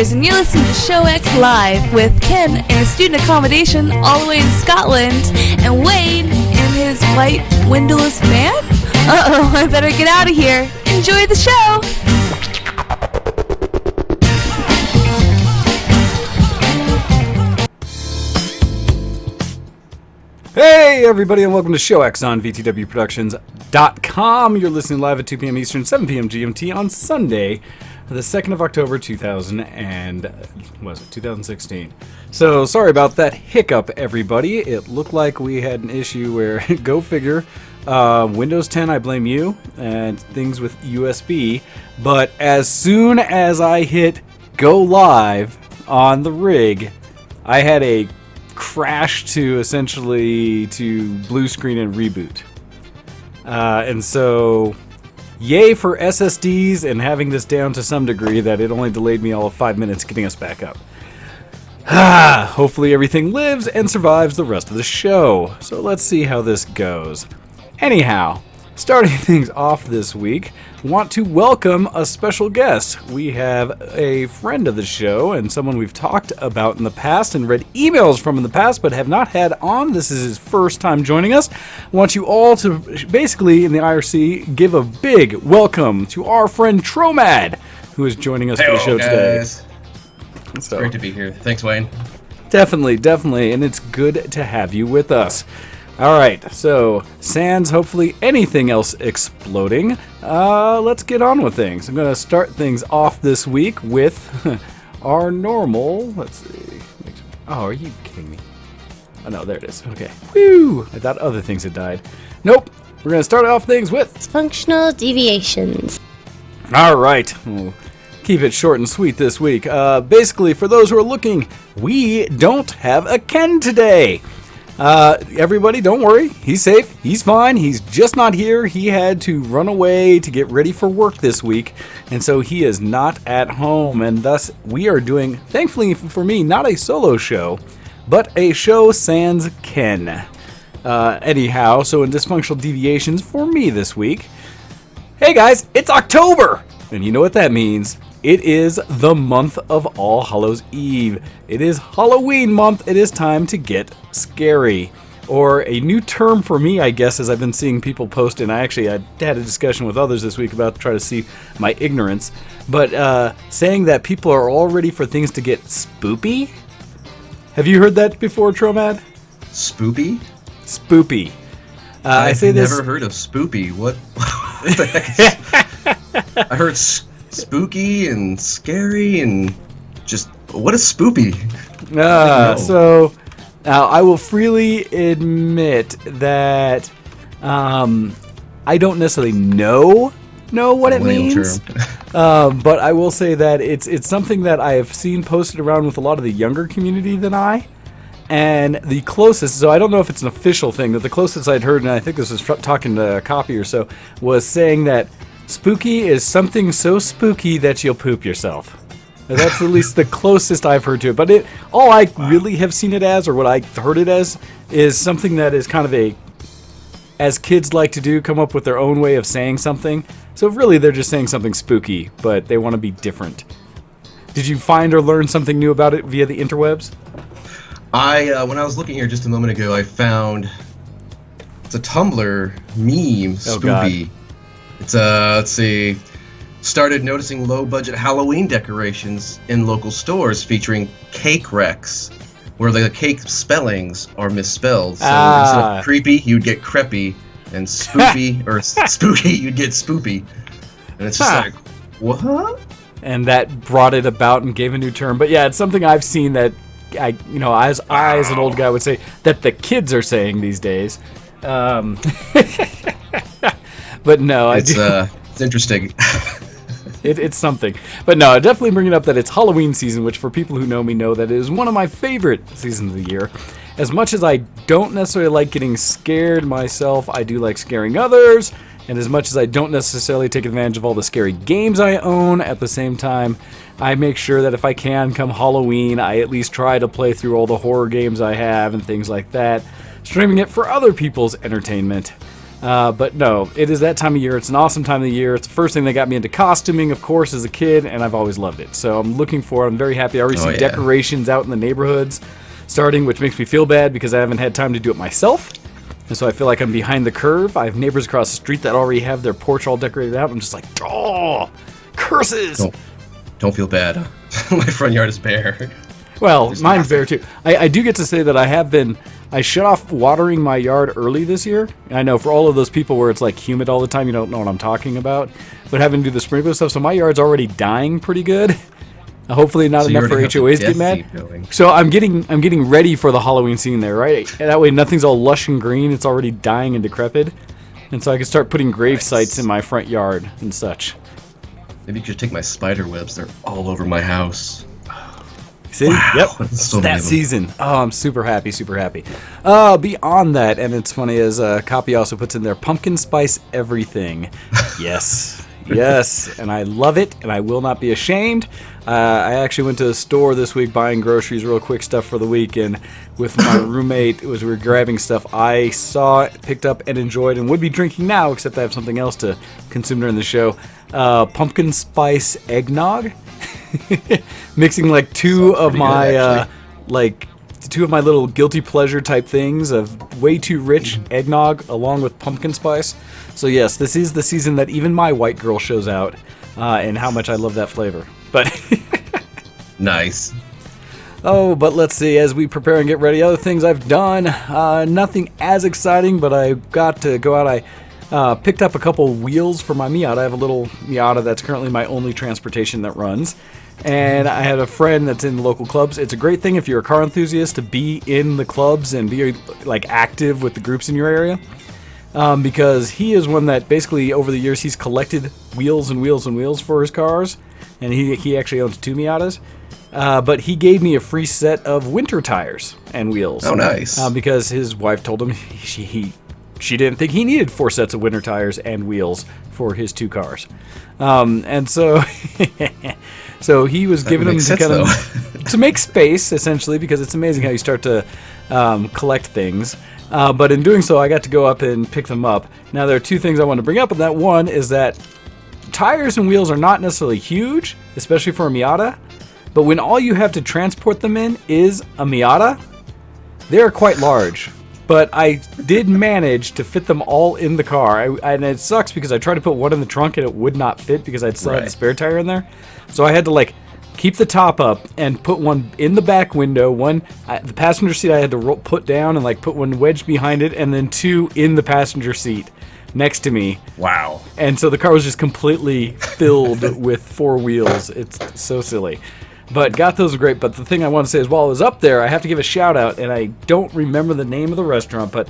And you're listening to Show X Live with Ken in a student accommodation all the way in Scotland and Wayne in his white windowless van. Uh-oh, I better get out of here. Enjoy the show! Hey everybody and welcome to Show X on VTWProductions.com. You're listening live at 2 p.m. Eastern, 7 p.m. GMT on Sunday, the 2nd of October, 2016. So, sorry about that hiccup, everybody. It looked like we had an issue where, go figure, Windows 10, I blame you, and things with USB. But as soon as I hit go live on the rig, I had a crash to blue screen and reboot. And so... yay for SSDs and having this down to some degree that it only delayed me all of 5 minutes getting us back up. Hopefully everything lives and survives the rest of the show. So let's see how this goes. Anyhow, starting things off this week, want to welcome a special guest. We have a friend of the show and someone we've talked about in the past and read emails from in the past but have not had on. This is his first time joining us. I want you all to basically in the IRC give a big welcome to our friend Tromad, who is joining us for the show today. It's great to be here. Thanks, Wayne. Definitely, and it's good to have you with us. All right, so sans hopefully anything else exploding, let's get on with things. I'm going to start things off this week with our normal, let's see. Oh, are you kidding me? Oh, no, there it is. Okay. Whew! I thought other things had died. Nope. We're going to start off things with functional deviations. All right. We'll keep it short and sweet this week. Basically, for those who are looking, we don't have a Ken today. Everybody, don't worry. He's safe. He's fine. He's just not here. He had to run away to get ready for work this week, and so he is not at home, and thus we are doing, thankfully for me, not a solo show, but a show sans Ken. Anyhow, so in Dysfunctional Deviations for me this week, hey guys, it's October! And you know what that means. It is the month of All Hallows Eve. It is Halloween month. It is time to get scary. Or a new term for me, I guess, as I've been seeing people post, and I had a discussion with others this week about to try to see my ignorance, but saying that people are all ready for things to get spoopy. Have you heard that before, Tromad? Spoopy? Spoopy. I've never heard of spoopy. What the heck? I heard spooky and scary and just what is spoopy? So I will freely admit that I don't necessarily know what it means. But I will say that it's something that I have seen posted around with a lot of the younger community than I. And the closest, so I don't know if it's an official thing, but the closest I'd heard, and I think this was talking to Kopii or so, was saying that spooky is something so spooky that you'll poop yourself. Now, that's at least the closest I've heard to it. But all I really have seen it as, or what I heard it as, is something that is kind of as kids like to do, come up with their own way of saying something. So really, they're just saying something spooky, but they want to be different. Did you find or learn something new about it via the interwebs? When I was looking here just a moment ago, I found it's a Tumblr meme, spoopy. It's let's see, started noticing low-budget Halloween decorations in local stores featuring cake wrecks, where the cake spellings are misspelled. So instead of creepy, you'd get creepy, and spoopy or spooky, you'd get spoopy. And it's just like, what? And that brought it about and gave a new term. But yeah, it's something I've seen that as an old guy would say that the kids are saying these days. But no, it's interesting. It's something. But no, definitely bringing up that it's Halloween season, which for people who know me know that it is one of my favorite seasons of the year. as much as I don't necessarily like getting scared myself, I do like scaring others. And as much as I don't necessarily take advantage of all the scary games I own, at the same time, I make sure that if I can, come Halloween, I at least try to play through all the horror games I have and things like that, streaming it for other people's entertainment. But no, it is that time of year. It's an awesome time of the year. It's the first thing that got me into costuming, of course, as a kid, and I've always loved it. So I'm looking forward. I'm very happy. I already see decorations out in the neighborhoods starting, which makes me feel bad because I haven't had time to do it myself. And so I feel like I'm behind the curve. I have neighbors across the street that already have their porch all decorated out. I'm just like, oh, curses. Don't feel bad. My front yard is bare. Well, mine's bare too. I do get to say that I shut off watering my yard early this year. And I know for all of those people where it's like humid all the time, you don't know what I'm talking about. But having to do the sprinkler stuff, so my yard's already dying pretty good. Hopefully not enough for HOAs to get mad. So I'm getting ready for the Halloween scene there, right? And that way nothing's all lush and green. It's already dying and decrepit. And so I can start putting grave sites in my front yard and such. Maybe you could take my spider webs. They're all over my house. See? Wow, yep. so that season. Oh, I'm super happy, super happy. Beyond that, and it's funny as Kopii also puts in there, pumpkin spice everything. Yes. Yes, and I love it, and I will not be ashamed. I actually went to the store this week buying groceries, real quick stuff for the week, and with my roommate, as we were grabbing stuff, I saw it, picked up, and enjoyed, and would be drinking now, except I have something else to consume during the show. Pumpkin spice eggnog. Mixing like two of my little guilty pleasure type things of way too rich eggnog along with pumpkin spice. So yes, this is the season that even my white girl shows out, and how much I love that flavor. But nice. Oh, but let's see, as we prepare and get ready, other things I've done, nothing as exciting, but I got to go out. I picked up a couple wheels for my Miata. I have a little Miata that's currently my only transportation that runs. And I had a friend that's in local clubs. It's a great thing if you're a car enthusiast to be in the clubs and be like active with the groups in your area. Because he is one that basically over the years he's collected wheels and wheels and wheels for his cars. And he actually owns 2 Miatas. But he gave me a free set of winter tires and wheels. Oh, nice. Because his wife told him she didn't think he needed 4 sets of winter tires and wheels for his 2 cars. And so so he was giving them to kind of to make space, essentially, because it's amazing how you start to collect things. But in doing so, I got to go up and pick them up. Now, there are 2 things I want to bring up, and that one is that tires and wheels are not necessarily huge, especially for a Miata. But when all you have to transport them in is a Miata, they are quite large. But I did manage to fit them all in the car. And it sucks because I tried to put one in the trunk and it would not fit because I'd still had the spare tire in there. So I had to keep the top up and put one in the back window. The passenger seat I had to put down and put one wedged behind it, and then 2 in the passenger seat next to me. Wow. And so the car was just completely filled with 4 wheels. It's so silly. But got those great. But the thing I want to say is while I was up there, I have to give a shout out, and I don't remember the name of the restaurant, but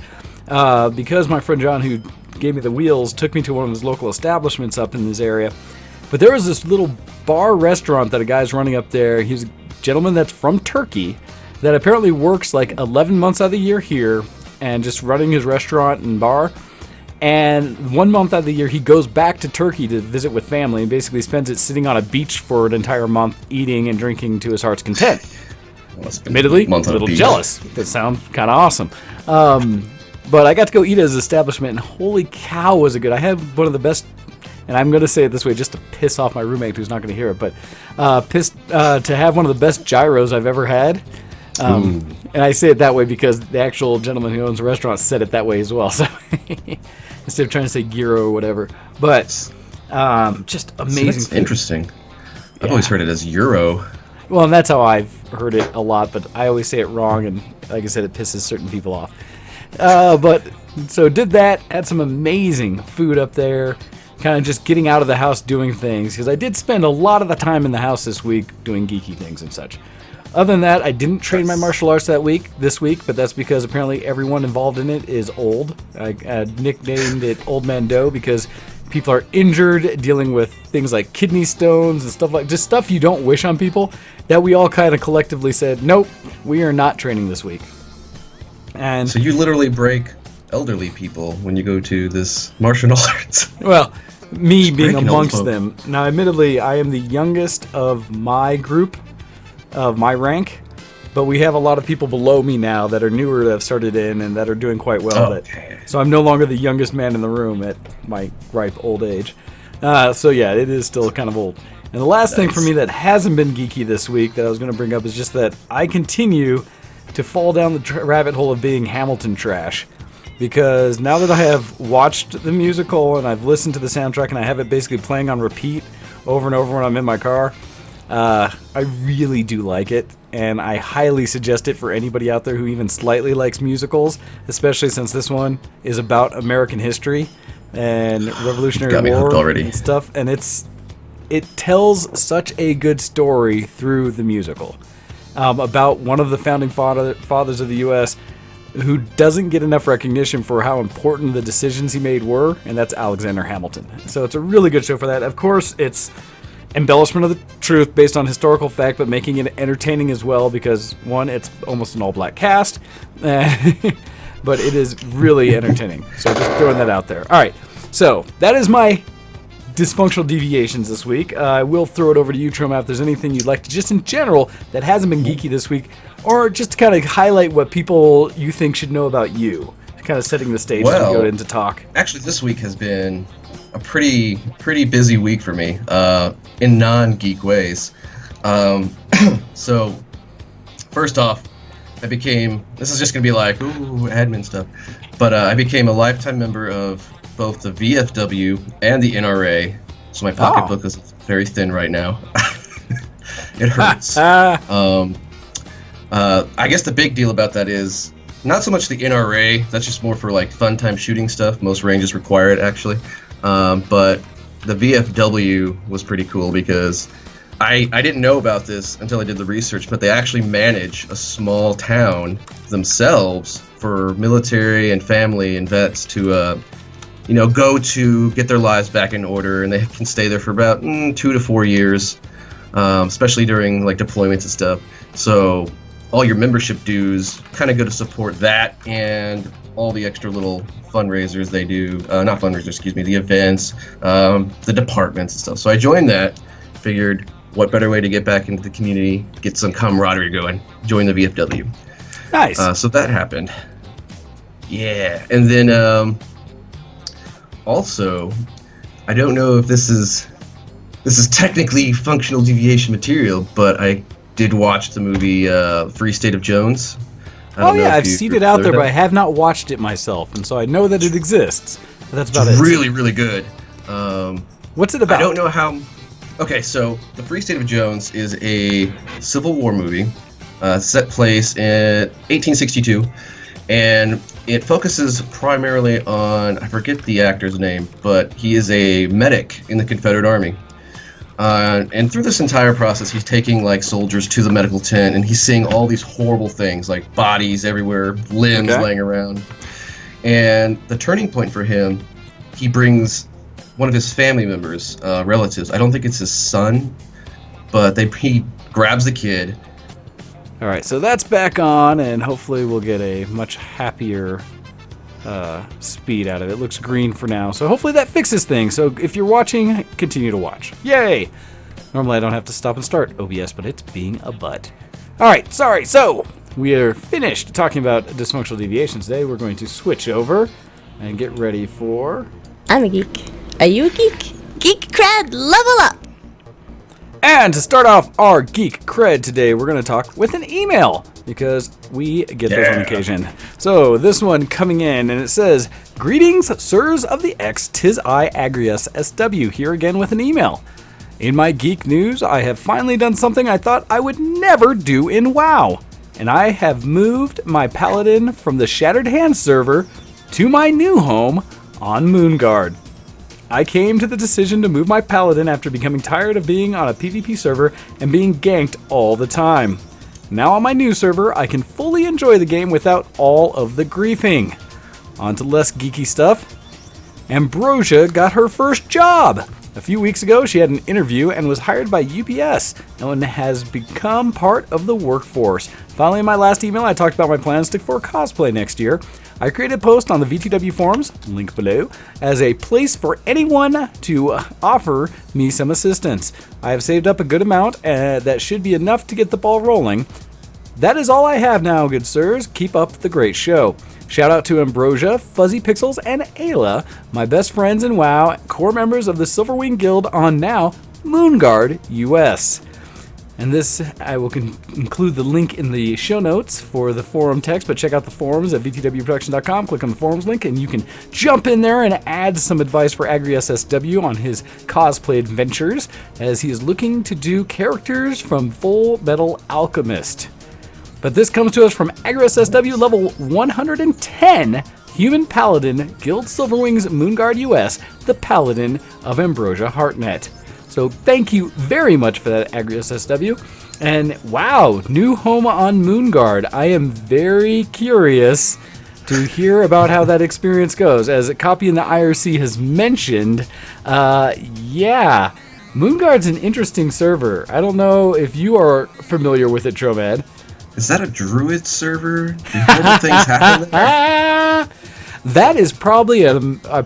because my friend John, who gave me the wheels, took me to one of his local establishments up in this area. But there was this little bar restaurant that a guy's running up there. He's a gentleman that's from Turkey that apparently works 11 months out of the year here and just running his restaurant and bar. And 1 month out of the year, he goes back to Turkey to visit with family and basically spends it sitting on a beach for an entire month, eating and drinking to his heart's content. Admittedly, a little jealous. That sounds kind of awesome. But I got to go eat at his establishment, and holy cow, was it good. I had one of the best, and I'm going to say it this way just to piss off my roommate who's not going to hear it, but to have one of the best gyros I've ever had. And I say it that way because the actual gentleman who owns the restaurant said it that way as well. So instead of trying to say gyro or whatever, but just amazing. So that's interesting. I've always heard it as euro. Well, and that's how I've heard it a lot, but I always say it wrong, and like I said, it pisses certain people off. But so did that, had some amazing food up there, kind of just getting out of the house doing things, because I did spend a lot of the time in the house this week doing geeky things and such. Other than that, I didn't train my martial arts this week, but that's because apparently everyone involved in it is old. I nicknamed it Old Man Doe because people are injured, dealing with things like kidney stones and stuff just stuff you don't wish on people, that we all kind of collectively said, nope, we are not training this week. And so you literally break elderly people when you go to this martial arts. Well, me being breaking old amongst folk. them. Now, admittedly, I am the youngest of my group, of my rank, but we have a lot of people below me now that are newer that have started in and that are doing quite well. Okay. So I'm no longer the youngest man in the room at my ripe old age. So yeah, it is still kind of old. And the last thing for me that hasn't been geeky this week that I was going to bring up is just that I continue to fall down the rabbit hole of being Hamilton trash. Because now that I have watched the musical and I've listened to the soundtrack and I have it basically playing on repeat over and over when I'm in my car, I really do like it. And I highly suggest it for anybody out there who even slightly likes musicals, especially since this one is about American history and Revolutionary Got me hooked War already. and stuff. And it tells such a good story through the musical about one of the founding fathers of the U.S. who doesn't get enough recognition for how important the decisions he made were, and that's Alexander Hamilton. So it's a really good show for that. Of course, it's embellishment of the truth based on historical fact, but making it entertaining as well because, one, it's almost an all-black cast, but it is really entertaining. So just throwing that out there. All right, so that is my dysfunctional deviations this week. I will throw it over to you, Tromad, if there's anything you'd like to, just in general, that hasn't been geeky this week, or just to kind of highlight what people you think should know about you, kind of setting the stage as we go into talk. Actually, this week has been a pretty busy week for me, in non-geek ways. So, first off, this is just going to be like, ooh, admin stuff, but I became a lifetime member of both the VFW and the NRA, so my pocketbook is very thin right now. It hurts. I guess the big deal about that is not so much the NRA, that's just more for like fun time shooting stuff. Most ranges require it, actually. But the VFW was pretty cool because I didn't know about this until I did the research, but they actually manage a small town themselves for military and family and vets to go to get their lives back in order, and they can stay there for about 2 to 4 years, especially during like deployments and stuff. So all your membership dues kind of go to support that and all the extra little fundraisers they do, not fundraisers, excuse me, the events, the departments and stuff. So I joined that, figured what better way to get back into the community, get some camaraderie going, join the VFW. Nice. So that happened. Yeah, and then also, I don't know if this is technically functional deviation material, but I did watch the movie Free State of Jones. Oh yeah, I've seen it out there, but I have not watched it myself, and so I know that it exists. But that's about it. Really, really good. What's it about? I don't know how. Okay, so the Free State of Jones is a Civil War movie set place in 1862, and it focuses primarily on, I forget the actor's name, but he is a medic in the Confederate Army. And through this entire process, he's taking like soldiers to the medical tent, and he's seeing all these horrible things, like bodies everywhere, limbs laying around. And the turning point for him, he brings one of his family members, relatives. I don't think it's his son, but he grabs the kid. All right, so that's back on, and hopefully we'll get a much happier speed out of it. It looks green for now, so hopefully that fixes things. So if you're watching, continue to watch. Yay! Normally I don't have to stop and start OBS, but it's being a butt. All right, sorry. So we are finished talking about dysfunctional deviations today. We're going to switch over and get ready for... I'm a geek. Are you a geek? Geek cred, level up! And to start off our geek cred today, we're going to talk with an email, because we get those on occasion. So this one coming in, and it says, "Greetings, sirs of the X, 'tis I, Agriassw, here again with an email. In my geek news, I have finally done something I thought I would never do in WoW, and I have moved my paladin from the Shattered Hands server to my new home on Moonguard. I came to the decision to move my paladin after becoming tired of being on a PvP server and being ganked all the time. Now on my new server, I can fully enjoy the game without all of the griefing. On to less geeky stuff. Ambrosia got her first job. A few weeks ago, she had an interview and was hired by UPS and has become part of the workforce. Finally, in my last email, I talked about my plans for cosplay next year. I created a post on the VTW forums, link below, as a place for anyone to offer me some assistance. I have saved up a good amount that should be enough to get the ball rolling. That is all I have now, good sirs. Keep up the great show. Shout out to Ambrosia, Fuzzy Pixels, and Ayla, my best friends in WoW, core members of the Silverwing Guild on now Moonguard US. And this, I will include the link in the show notes for the forum text, but check out the forums at vtwproduction.com, click on the forums link, and you can jump in there and add some advice for Agriassw on his cosplay adventures, as he is looking to do characters from Full Metal Alchemist. But this comes to us from Agriassw level 110, Human Paladin, Guild Silverwings Moonguard US, the Paladin of Ambrosia Heartnet. So thank you very much for that, Agriassw. And wow, new home on Moonguard. I am very curious to hear about how that experience goes. As Kopii in the IRC has mentioned, yeah, Moonguard's an interesting server. I don't know if you are familiar with it, Tromad. Is that a druid server? Do horrible things happen there? That is probably a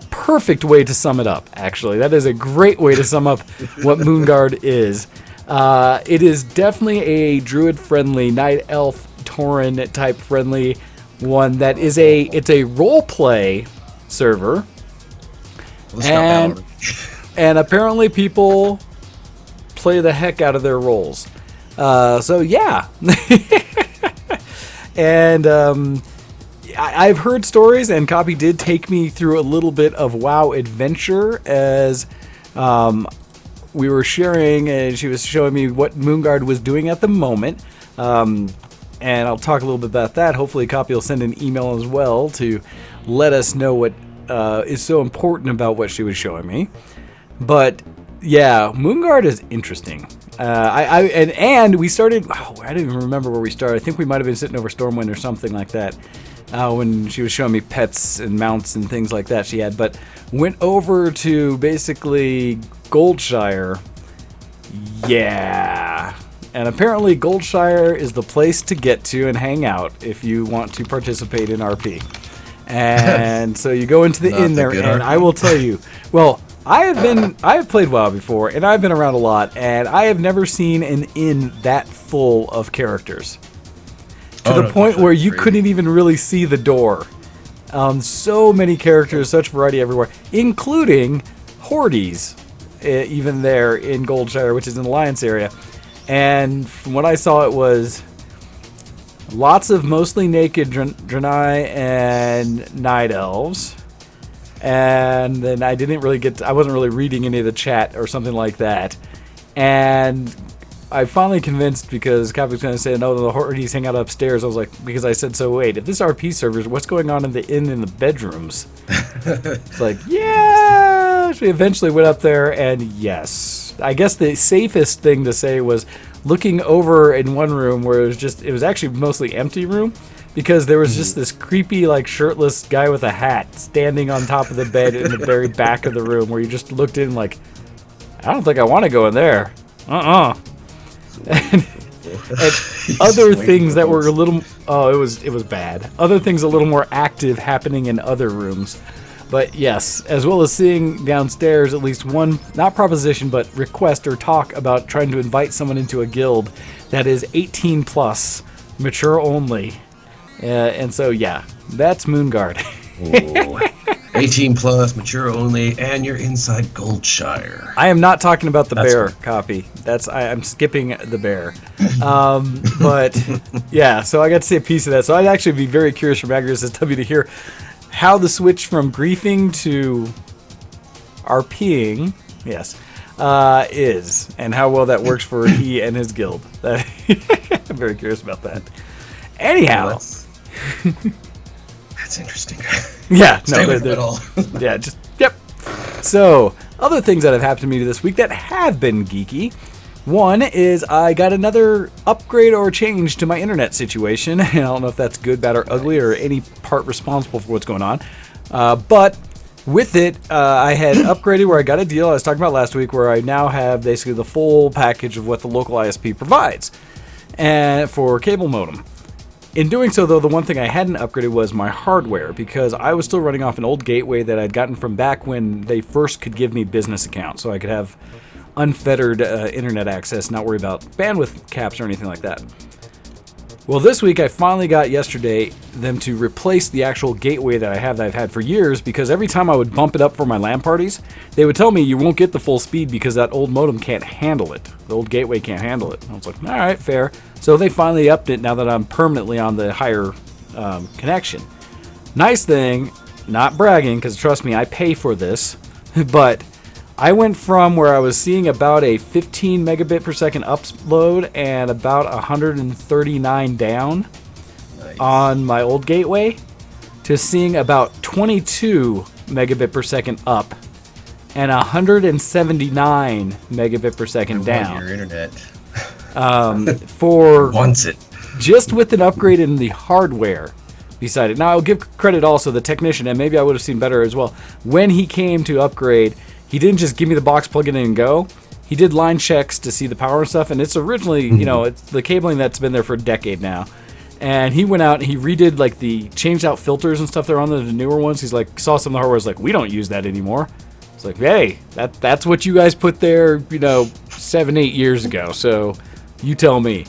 perfect way to sum it up, actually. That is a great way to sum up what Moonguard is. It is definitely a druid-friendly, night elf, Tauren type friendly one that is it's a role-play server. And apparently people play the heck out of their roles. So yeah. And I've heard stories, and Kopii did take me through a little bit of WoW adventure as we were sharing, and she was showing me what Moonguard was doing at the moment. And I'll talk a little bit about that. Hopefully Kopii will send an email as well to let us know what is so important about what she was showing me. But yeah, Moonguard is interesting. And we started. I don't even remember where we started. I think we might have been sitting over Stormwind or something like that when she was showing me pets and mounts and things like that she had. But went over to basically Goldshire. Yeah, and apparently Goldshire is the place to get to and hang out if you want to participate in RP. And so you go into the inn there, and RP. I will tell you, well. I have played WoW before, and I've been around a lot, and I have never seen an inn that full of characters. To the point where you couldn't even really see the door. So many characters, such variety everywhere, including Hordes, even there in Goldshire, which is in the Alliance area. And from what I saw, it was lots of mostly naked Draenei and Night Elves. And then I wasn't really reading any of the chat or something like that. And I finally convinced, because Kopii was going to say, no, the Hordes hang out upstairs. I was like, because I said, so wait, if this RP server, what's going on in the inn in the bedrooms? It's like, yeah. She eventually went up there, and yes. I guess the safest thing to say was looking over in one room where it was actually mostly empty room. Because there was just this creepy, like, shirtless guy with a hat standing on top of the bed in the very back of the room, where you just looked in like, I don't think I want to go in there. And other things that were a little, it was bad. Other things a little more active happening in other rooms. But yes, as well as seeing downstairs at least one, not proposition, but request or talk about trying to invite someone into a guild that is 18 plus, mature only. And so, yeah, that's Moonguard. 18 plus, mature only, and you're inside Goldshire. I am not talking about the bear Kopii. I'm skipping the bear. But, yeah, so I got to see a piece of that. So I'd actually be very curious from Agriassw to hear how the switch from griefing to RPing, yes, is, and how well that works for he and his guild. I'm very curious about that. Anyhow. Well, that's interesting. Yeah, Stay with it all. Yeah, yep. So, other things that have happened to me this week that have been geeky. One is I got another upgrade or change to my internet situation. And I don't know if that's good, bad, or ugly, or any part responsible for what's going on. But with it, I had upgraded where I got a deal I was talking about last week, where I now have basically the full package of what the local ISP provides and for cable modem. In doing so, though, the one thing I hadn't upgraded was my hardware, because I was still running off an old gateway that I'd gotten from back when they first could give me business accounts, so I could have unfettered internet access, not worry about bandwidth caps or anything like that. Well, this week I finally got yesterday them to replace the actual gateway that I've had for years, because every time I would bump it up for my LAN parties, they would tell me you won't get the full speed because that old modem can't handle it. The old gateway can't handle it. I was like, all right, fair. So they finally upped it now that I'm permanently on the higher connection. Nice thing, not bragging, because trust me, I pay for this, but I went from where I was seeing about a 15 megabit per second upload and about 139 down on my old gateway to seeing about 22 megabit per second up and 179 megabit per second down. Your internet for wants it. Just with an upgrade in the hardware beside it. Now, I'll give credit also the technician, and maybe I would have seen better as well. When he came to upgrade, he didn't just give me the box, plug it in, and go. He did line checks to see the power and stuff, and it's originally, it's the cabling that's been there for a decade now. And he went out and he redid, changed out filters and stuff that are on the newer ones. He's like, saw some of the hardware, was like, we don't use that anymore. It's like, hey, that's what you guys put there, 7-8 years ago, so you tell me.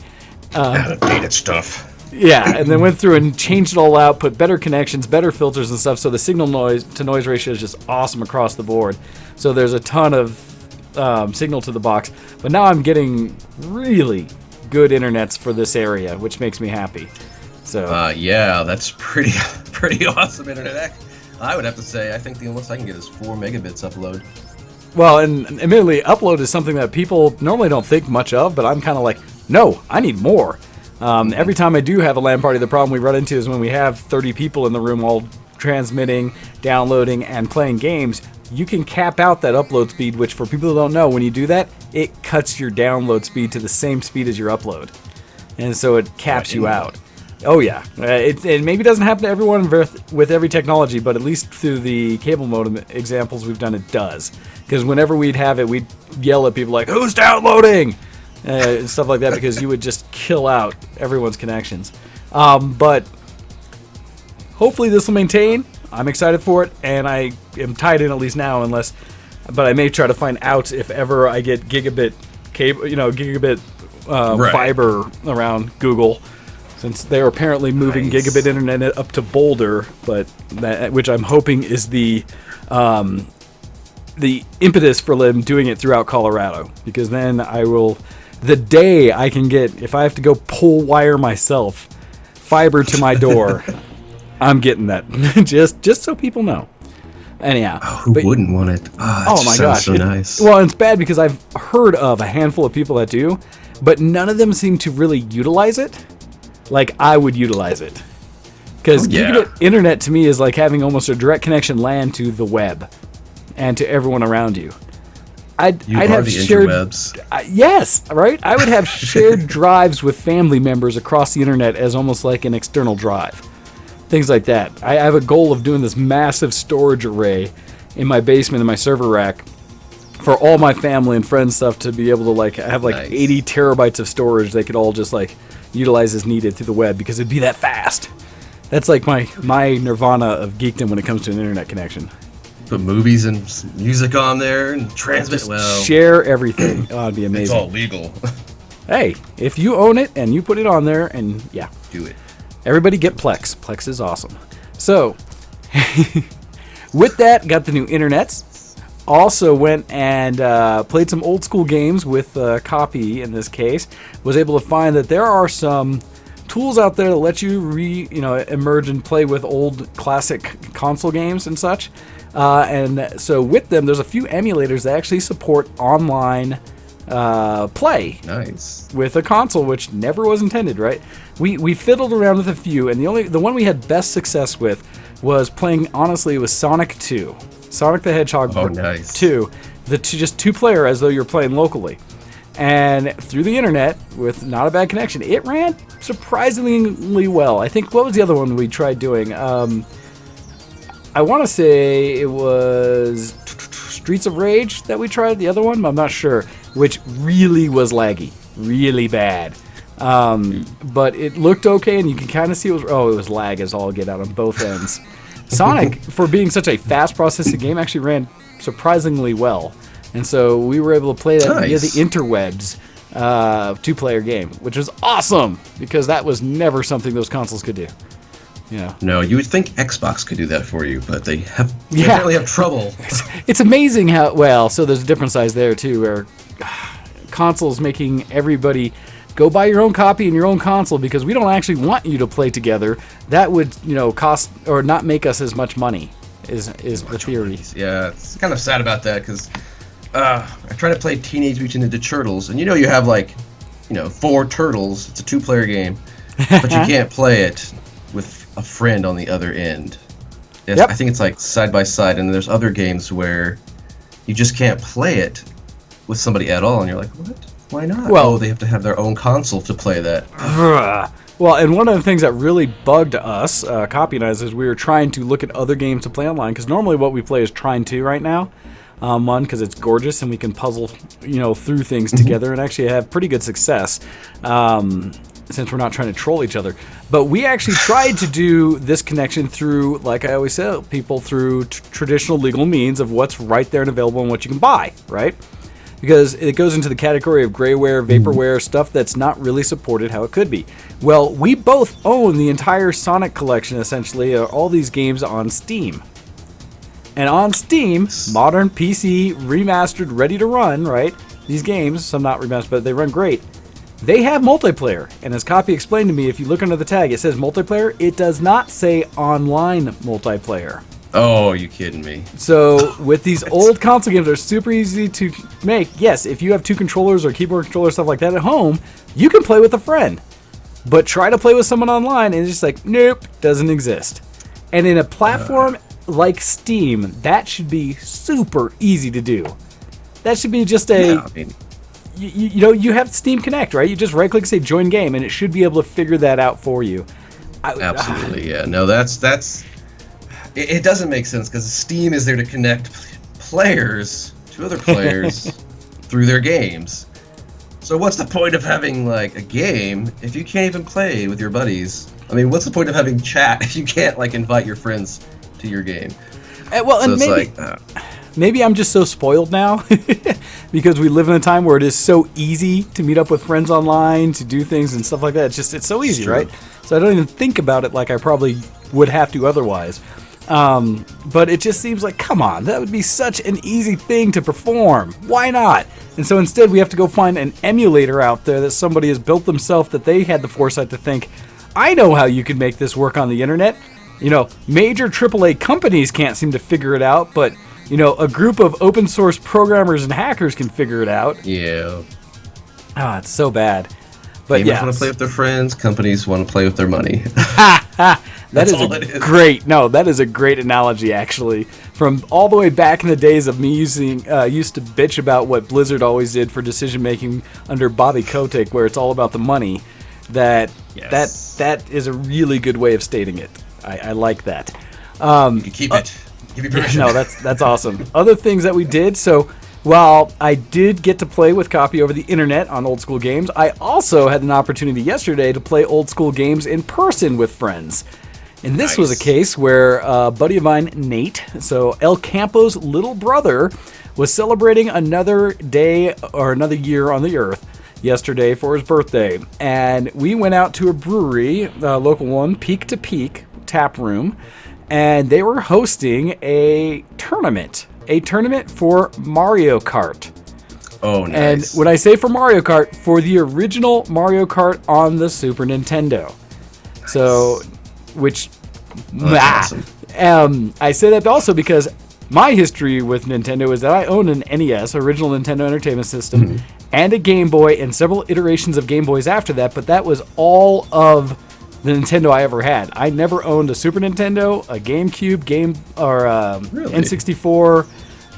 Outdated stuff. Yeah, and then went through and changed it all out, put better connections, better filters and stuff, so the signal to noise ratio is just awesome across the board. So there's a ton of signal to the box. But now I'm getting really good internets for this area, which makes me happy. So yeah, that's pretty awesome internet. I would have to say, I think the most I can get is 4 megabits upload. Well, and admittedly, upload is something that people normally don't think much of, but I'm kind of like, no, I need more. Every time I do have a LAN party, the problem we run into is when we have 30 people in the room all transmitting, downloading, and playing games, you can cap out that upload speed, which for people who don't know, when you do that, it cuts your download speed to the same speed as your upload. And so it caps you out. Oh yeah, it maybe doesn't happen to everyone with every technology, but at least through the cable modem examples we've done, it does. Because whenever we'd have it, we'd yell at people like, who's downloading? And stuff like that, because you would just kill out everyone's connections. But hopefully this will maintain. I'm excited for it, and I am tied in at least now, but I may try to find out if ever I get gigabit cable, gigabit fiber around Google, since they're apparently moving gigabit internet up to Boulder, which I'm hoping is the impetus for them doing it throughout Colorado, because then I will. The day I can get, if I have to go pull wire myself, fiber to my door, I'm getting that. just so people know. Anyhow. Who wouldn't want it? Oh my gosh. So nice. Well, it's bad because I've heard of a handful of people that do, but none of them seem to really utilize it like I would utilize it. Because gigabit internet to me is like having almost a direct connection LAN to the web and to everyone around you. I'd have shared yes, right? I would have shared drives with family members across the internet as almost like an external drive. Things like that. I have a goal of doing this massive storage array in my basement in my server rack for all my family and friends stuff to be able to have 80 terabytes of storage they could all just utilize as needed through the web, because it'd be that fast. That's like my nirvana of geekdom when it comes to an internet connection. Put movies and music on there and transmit. Share everything. Oh, it'd be amazing. It's all legal. Hey, if you own it and you put it on there, and do it. Everybody get Plex. Plex is awesome. So, with that, got the new internets. Also went and played some old school games with Kopii in this case. Was able to find that there are some tools out there that let you emerge and play with old classic console games and such. And so with them, there's a few emulators that actually support online play. Nice. With a console, which never was intended, right? We fiddled around with a few, and the one we had best success with was playing. Honestly, it was Sonic 2, Sonic the Hedgehog 2, just 2-player, as though you're playing locally. And through the internet, with not a bad connection, it ran surprisingly well. I think, what was the other one we tried doing? I want to say it was Streets of Rage that we tried, the other one, I'm not sure, which really was laggy, really bad. But it looked okay, and you can kind of see it was lag as all get out on both ends. Sonic, for being such a fast processing game, actually ran surprisingly well. And so we were able to play that via the interwebs 2-player game, which was awesome, because that was never something those consoles could do. Yeah. No, you would think Xbox could do that for you, but they apparently have trouble. It's amazing how, well, so there's a different size there too, where consoles making everybody go buy your own copy and your own console, because we don't actually want you to play together. That would, cost or not make us as much money, is the theory. Yeah, it's kind of sad about that, because I try to play Teenage Mutant Ninja Turtles, and you have 4 turtles. It's a 2-player game, but you can't play it with a friend on the other end. Yep. I think it's like side by side, and there's other games where you just can't play it with somebody at all, and you're like, what? Why not? Well, they have to have their own console to play that. Well, and one of the things that really bugged us, Kopii and I, is we were trying to look at other games to play online, because normally what we play is Trine 2 right now. One, because it's gorgeous and we can puzzle, through things together and actually have pretty good success, since we're not trying to troll each other. But we actually tried to do this connection through, like I always tell people, through traditional legal means of what's right there and available and what you can buy, right? Because it goes into the category of grayware, vaporware, stuff that's not really supported how it could be. Well, we both own the entire Sonic collection, essentially, all these games on Steam. And on Steam, modern PC, remastered, ready to run, right? These games, some not remastered, but they run great. They have multiplayer. And as Kopii explained to me, if you look under the tag, it says multiplayer. It does not say online multiplayer. Oh, are you kidding me? So with these old console games that are super easy to make, yes, if you have 2 controllers or keyboard controller, stuff like that at home, you can play with a friend. But try to play with someone online, and it's just like, nope, doesn't exist. And in a platform like Steam, that should be super easy to do. That should be just you have Steam Connect, right? You just right-click and say join game, and it should be able to figure that out for you. Absolutely, yeah. No, that's it doesn't make sense, because Steam is there to connect players to other players through their games. So what's the point of having a game if you can't even play with your buddies? I mean, what's the point of having chat if you can't invite your friends to your game? Well, and maybe I'm just so spoiled now because we live in a time where it is so easy to meet up with friends online, to do things and stuff like that. It's so easy, right? So I don't even think about it like I probably would have to otherwise. But it just seems like, come on, that would be such an easy thing to perform. Why not? And so instead we have to go find an emulator out there that somebody has built themselves, that they had the foresight to think, I know how you can make this work on the internet. Major AAA companies can't seem to figure it out, but, a group of open source programmers and hackers can figure it out. Yeah. It's so bad. But gamers want to play with their friends, companies want to play with their money. That is great. No, that is a great analogy, actually. From all the way back in the days of me used to bitch about what Blizzard always did for decision making under Bobby Kotick, where it's all about the money. That is a really good way of stating it. I like that. You can keep it. Give you permission. No, that's awesome. Other things that we did. So while I did get to play with Kopii over the internet on old school games, I also had an opportunity yesterday to play old school games in person with friends. And this was a case where a buddy of mine, Nate, so El Campo's little brother, was celebrating another day or another year on the earth yesterday for his birthday. And we went out to a brewery, a local one, Peak to Peak Tap Room, and they were hosting a tournament for Mario Kart. Oh, nice. And when I say for Mario Kart, for the original Mario Kart on the Super Nintendo. Nice. So, awesome. I say that also because my history with Nintendo is that I own an NES, original Nintendo Entertainment System, and a Game Boy, and several iterations of Game Boys after that, but that was all of the Nintendo I ever had. I never owned a Super Nintendo, a GameCube, really? N64,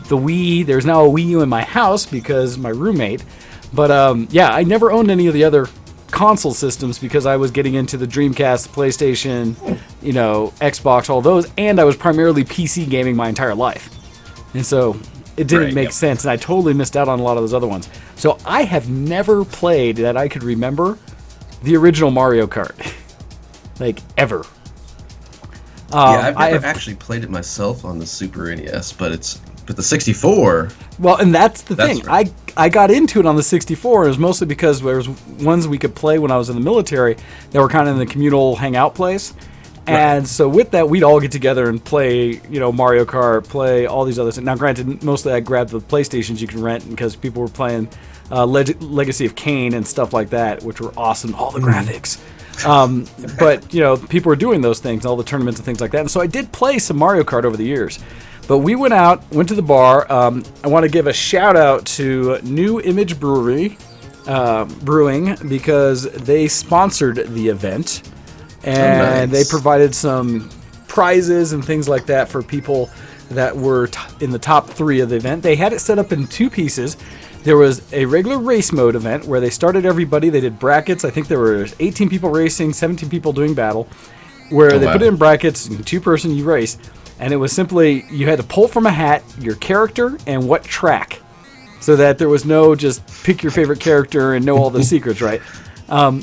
the Wii. There's now a Wii U in my house because my roommate. But I never owned any of the other console systems because I was getting into the Dreamcast, the PlayStation, Xbox, all those, and I was primarily PC gaming my entire life. And so it didn't make sense, and I totally missed out on a lot of those other ones. So I have never played, that I could remember, the original Mario Kart. Like, ever. I've never actually played it myself on the Super NES, but the 64. Well, and that's the thing. Right. I got into it on the 64. It was mostly because there was ones we could play when I was in the military that were kind of in the communal hangout place. And so with that, we'd all get together and play, Mario Kart, play all these other things. Now, granted, mostly I grabbed the PlayStations you can rent because people were playing Legacy of Kain and stuff like that, which were awesome. All the graphics. But, people were doing those things, all the tournaments and things like that. And so I did play some Mario Kart over the years. But we went to the bar. I want to give a shout out to New Image Brewing because they sponsored the event. And they provided some prizes and things like that for people that were in the top 3 of the event. They had it set up in 2 pieces. There was a regular race mode event where they started everybody. They did brackets. I think there were 18 people racing, 17 people doing battle, where they put it in brackets, 2-person you race. And it was simply, you had to pull from a hat your character and what track. So that there was no just pick your favorite character and know all the secrets, right?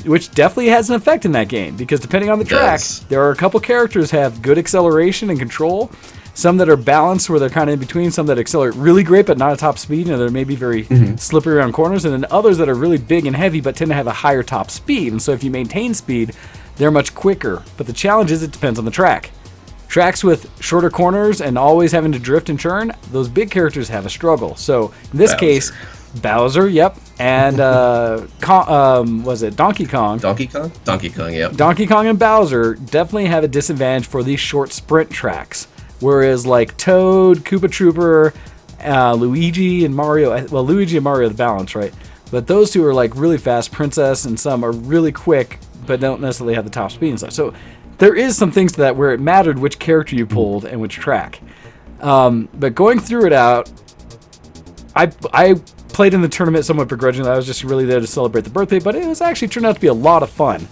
Which definitely has an effect in that game, because depending on the track, there are a couple characters have good acceleration and control, some that are balanced where they're kind of in between, some that accelerate really great but not at top speed, and they're maybe very slippery around corners, and then others that are really big and heavy but tend to have a higher top speed, and so if you maintain speed, they're much quicker. But the challenge is it depends on the track. Tracks with shorter corners and always having to drift and churn, those big characters have a struggle. So in this case, Bowser, and was it Donkey Kong? Donkey Kong, yep. Donkey Kong and Bowser definitely have a disadvantage for these short sprint tracks, whereas like Toad, Koopa Trooper, Luigi and Mario, Luigi and Mario are the balance, right? But those two are like really fast. Princess and some are really quick, but don't necessarily have the top speed and stuff. So there is some things to that where it mattered which character you pulled and which track. But going through it out, I played in the tournament somewhat begrudgingly. I was just really there to celebrate the birthday, but it was actually turned out to be a lot of fun.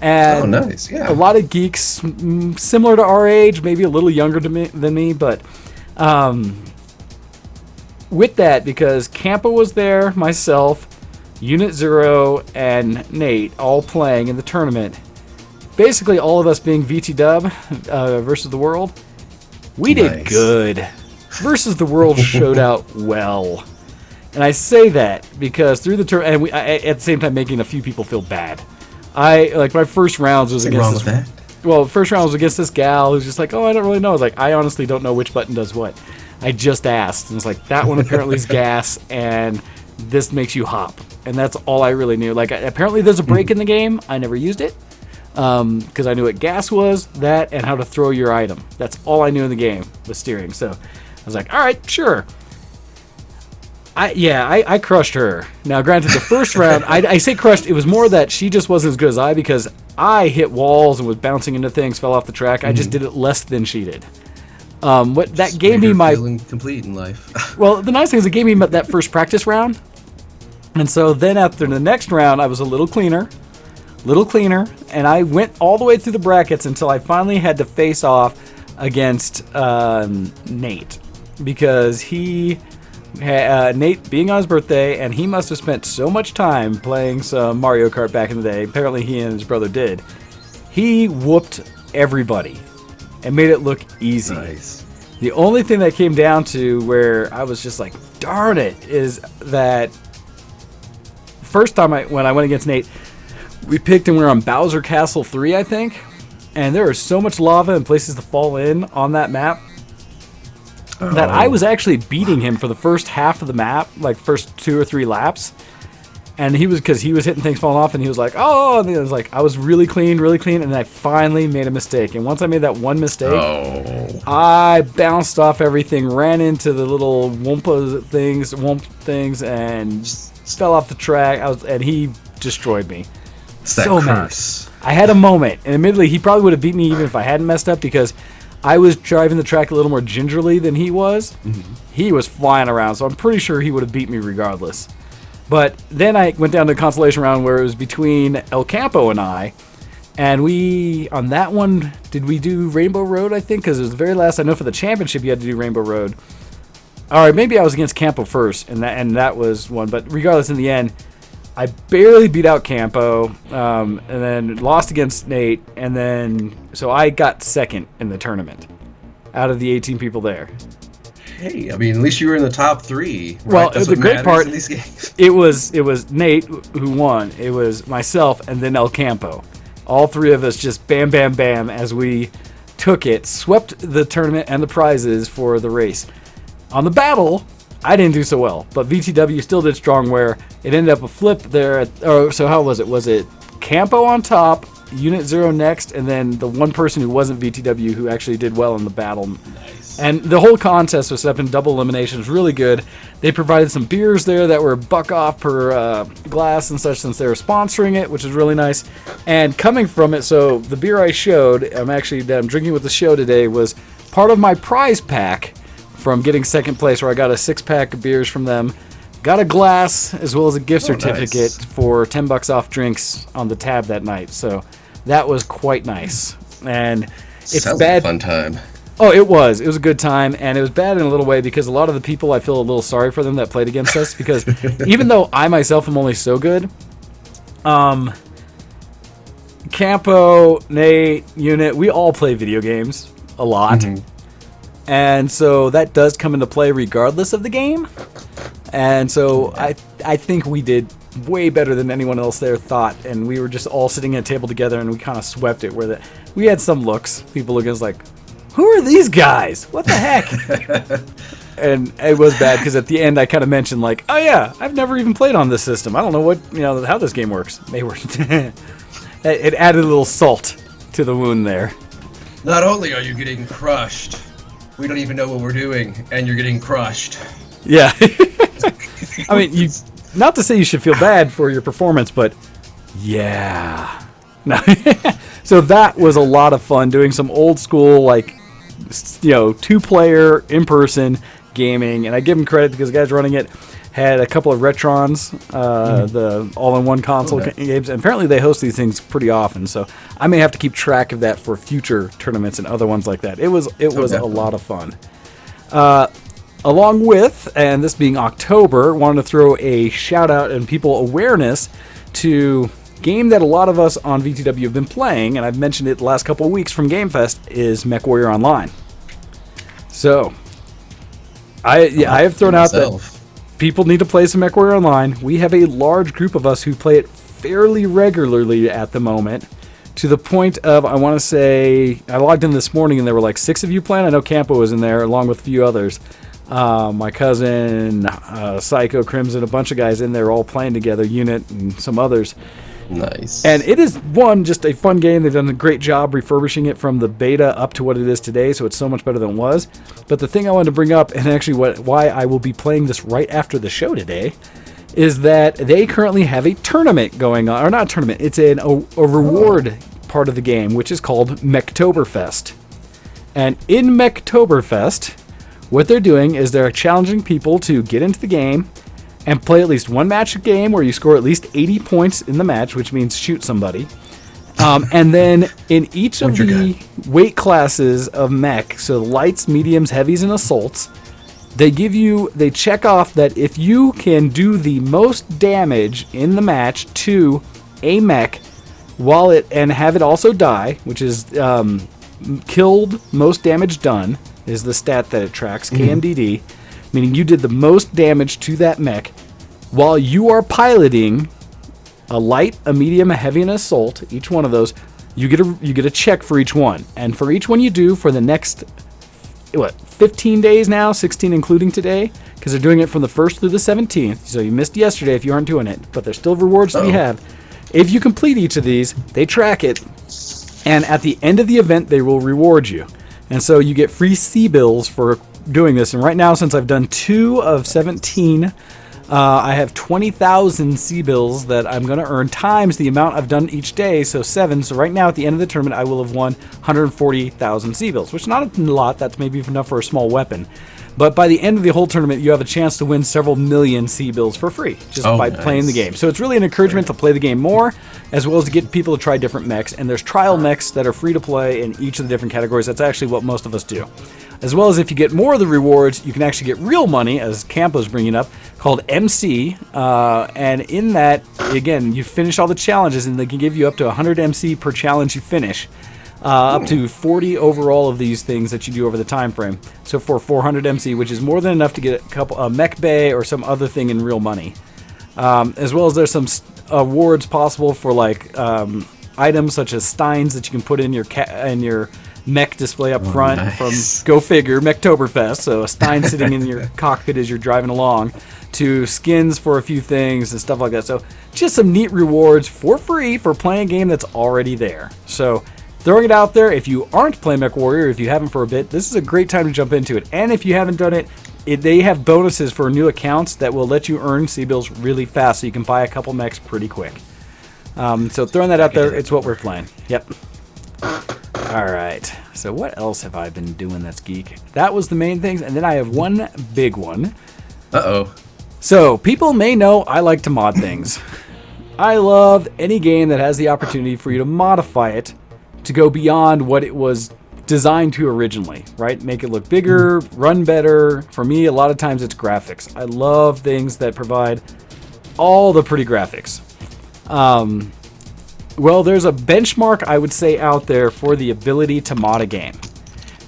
And nice, yeah. A lot of geeks similar to our age, maybe a little younger than me, but with that, because Campa was there, myself, Unit Zero, and Nate all playing in the tournament. Basically, all of us being VT Dub versus the world, we did good. Versus the world showed out well. And I say that because through the tournament, and at the same time making a few people feel bad. My first rounds was against this. Well, first round was against this gal who's just like, oh, I don't really know. I was like, I honestly don't know which button does what. I just asked. And it's like, that one apparently is gas, and this makes you hop. And that's all I really knew. Like, apparently there's a break in the game. I never used it. Because I knew what gas was, that, and how to throw your item. That's all I knew in the game was steering. So I was like, all right, sure. I crushed her. Now, granted, the first round, I say crushed, it was more that she just wasn't as good as I, because I hit walls and was bouncing into things, fell off the track. I just did it less than she did. What that gave me my feeling complete in life. Well, the nice thing is it gave me that first practice round, and so then after the next round, I was a little cleaner, and I went all the way through the brackets until I finally had to face off against Nate, because Nate being on his birthday, and he must have spent so much time playing some Mario Kart back in the day. Apparently he and his brother did. He whooped everybody and made it look easy. Nice. The only thing that came down to where I was just like, darn it, is that first time when I went against Nate, we picked and we were on Bowser Castle 3, I think. And there is so much lava and places to fall in on that map that I was actually beating him for the first half of the map, like first 2 or 3 laps. And because he was hitting things falling off, and he was like, oh, and it was like, I was really clean, and then I finally made a mistake. And once I made that one mistake, I bounced off everything, ran into the little womp things, and fell off the track. And he destroyed me. So mad. I had a moment, and admittedly, he probably would have beat me even if I hadn't messed up, because I was driving the track a little more gingerly than he was. Mm-hmm. He was flying around, so I'm pretty sure he would have beat me regardless. But then I went down to the consolation round where it was between El Campo and I, And on that one, did we do Rainbow Road, I think? Because it was the very last. I know for the championship you had to do Rainbow Road. All right, maybe I was against Campo first, and that was one. But regardless, in the end, I barely beat out Campo, and then lost against Nate, and then so I got second in the tournament out of the 18 people there. Hey, I mean, at least you were in the top 3. Right? Well, That's the what great matters part, in these games. it was Nate who won. It was myself and then El Campo. All 3 of us just bam, bam, bam as we took it, swept the tournament and the prizes for the race. On the battle, I didn't do so well, but VTW still did strong where it ended up a flip there. So how was it? Was it Campo on top, Unit 0 next, and then the one person who wasn't VTW who actually did well in the battle? Nice. And the whole contest was set up in double elimination. It was really good. They provided some beers there that were $1 off per glass and such since they were sponsoring it, which is really nice. And coming from it, so the beer I showed, that I'm drinking with the show today, was part of my prize pack from getting second place, where I got a 6-pack of beers from them. Got a glass as well as a gift certificate for $10 off drinks on the tab that night. So that was quite nice. And it's Sounds bad. Like a fun time. Oh, it was. It was a good time, and it was bad in a little way because a lot of the people, I feel a little sorry for them that played against us because even though I myself am only so good, Campo, Nate, Unit, we all play video games a lot. Mm-hmm. And so that does come into play regardless of the game. And so I think we did way better than anyone else there thought, and we were just all sitting at a table together, and we kind of swept it. We had some looks. People looking at us like, who are these guys? What the heck? And it was bad because at the end I kind of mentioned like, oh yeah, I've never even played on this system. I don't know how this game works. It added a little salt to the wound there. Not only are you getting crushed, we don't even know what we're doing, and you're getting crushed. Yeah. I mean, not to say you should feel bad for your performance, but yeah. No. So that was a lot of fun doing some old school, like, 2-player in-person gaming, and I give them credit because the guys running it had a couple of Retrons, the all-in-one console games, and apparently they host these things pretty often, so I may have to keep track of that for future tournaments and other ones like that. It was a lot of fun. Along with, and this being October, wanted to throw a shout-out and people awareness to game that a lot of us on VTW have been playing, and I've mentioned it the last couple of weeks from Game Fest, is MechWarrior Online. So, I have thrown out that people need to play some MechWarrior Online. We have a large group of us who play it fairly regularly at the moment, to the point of, I want to say, I logged in this morning and there were like 6 of you playing. I know Campo was in there along with a few others. My cousin, Psycho, Crimson, a bunch of guys in there all playing together, Unit and some others. Nice. And it is, just a fun game. They've done a great job refurbishing it from the beta up to what it is today, so it's so much better than it was. But the thing I wanted to bring up, and actually why I will be playing this right after the show today, is that they currently have a tournament going on. Or not a tournament, it's a reward part of the game, which is called Mechtoberfest. And in Mechtoberfest, what they're doing is they're challenging people to get into the game and play at least one match a game where you score at least 80 points in the match, which means shoot somebody. And then in each of the weight classes of mech, so lights, mediums, heavies, and assaults, they check off that if you can do the most damage in the match to a mech and have it also die, which is killed, most damage done, is the stat that it tracks, KMDD, meaning you did the most damage to that mech while you are piloting a light, a medium, a heavy, and an assault. Each one of those, you get a check for each one. And for each one you do for the next, 15 days now, 16 including today, because they're doing it from the 1st through the 17th. So you missed yesterday if you aren't doing it, but there's still rewards to be had. If you complete each of these, they track it, and at the end of the event, they will reward you. And so you get free C-bills for doing this. And right now, since I've done 2 of 17, I have 20,000 C-bills that I'm going to earn times the amount I've done each day, so 7. So right now, at the end of the tournament, I will have won 140,000 C-bills, which is not a lot. That's maybe enough for a small weapon. But by the end of the whole tournament, you have a chance to win several million C-bills for free just by playing the game. So it's really an encouragement to play the game more, as well as to get people to try different mechs. And there's trial mechs that are free to play in each of the different categories. That's actually what most of us do. As well as if you get more of the rewards, you can actually get real money, as Campo's bringing up, called MC. And in that, again, you finish all the challenges, and they can give you up to 100 MC per challenge you finish. Up to 40 overall of these things that you do over the time frame. So for 400 MC, which is more than enough to get a mech bay or some other thing in real money. As well as there's some awards possible for like items such as steins that you can put in your mech display up front from, go figure, Mechtoberfest. So a stein sitting in your cockpit as you're driving along, to skins for a few things and stuff like that. So just some neat rewards for free for playing a game that's already there. So throwing it out there, if you aren't playing MechWarrior, if you haven't for a bit, this is a great time to jump into it. And if you haven't done it, they have bonuses for new accounts that will let you earn C-bills really fast, so you can buy a couple mechs pretty quick. So throwing that out there, it's what we're playing. Yep. All right. So what else have I been doing that's geek? That was the main things, and then I have one big one. Uh-oh. So people may know I like to mod things. I love any game that has the opportunity for you to modify it to go beyond what it was designed to originally, right? Make it look bigger, run better. For me, a lot of times it's graphics. I love things that provide all the pretty graphics. Well, there's a benchmark, I would say, out there for the ability to mod a game.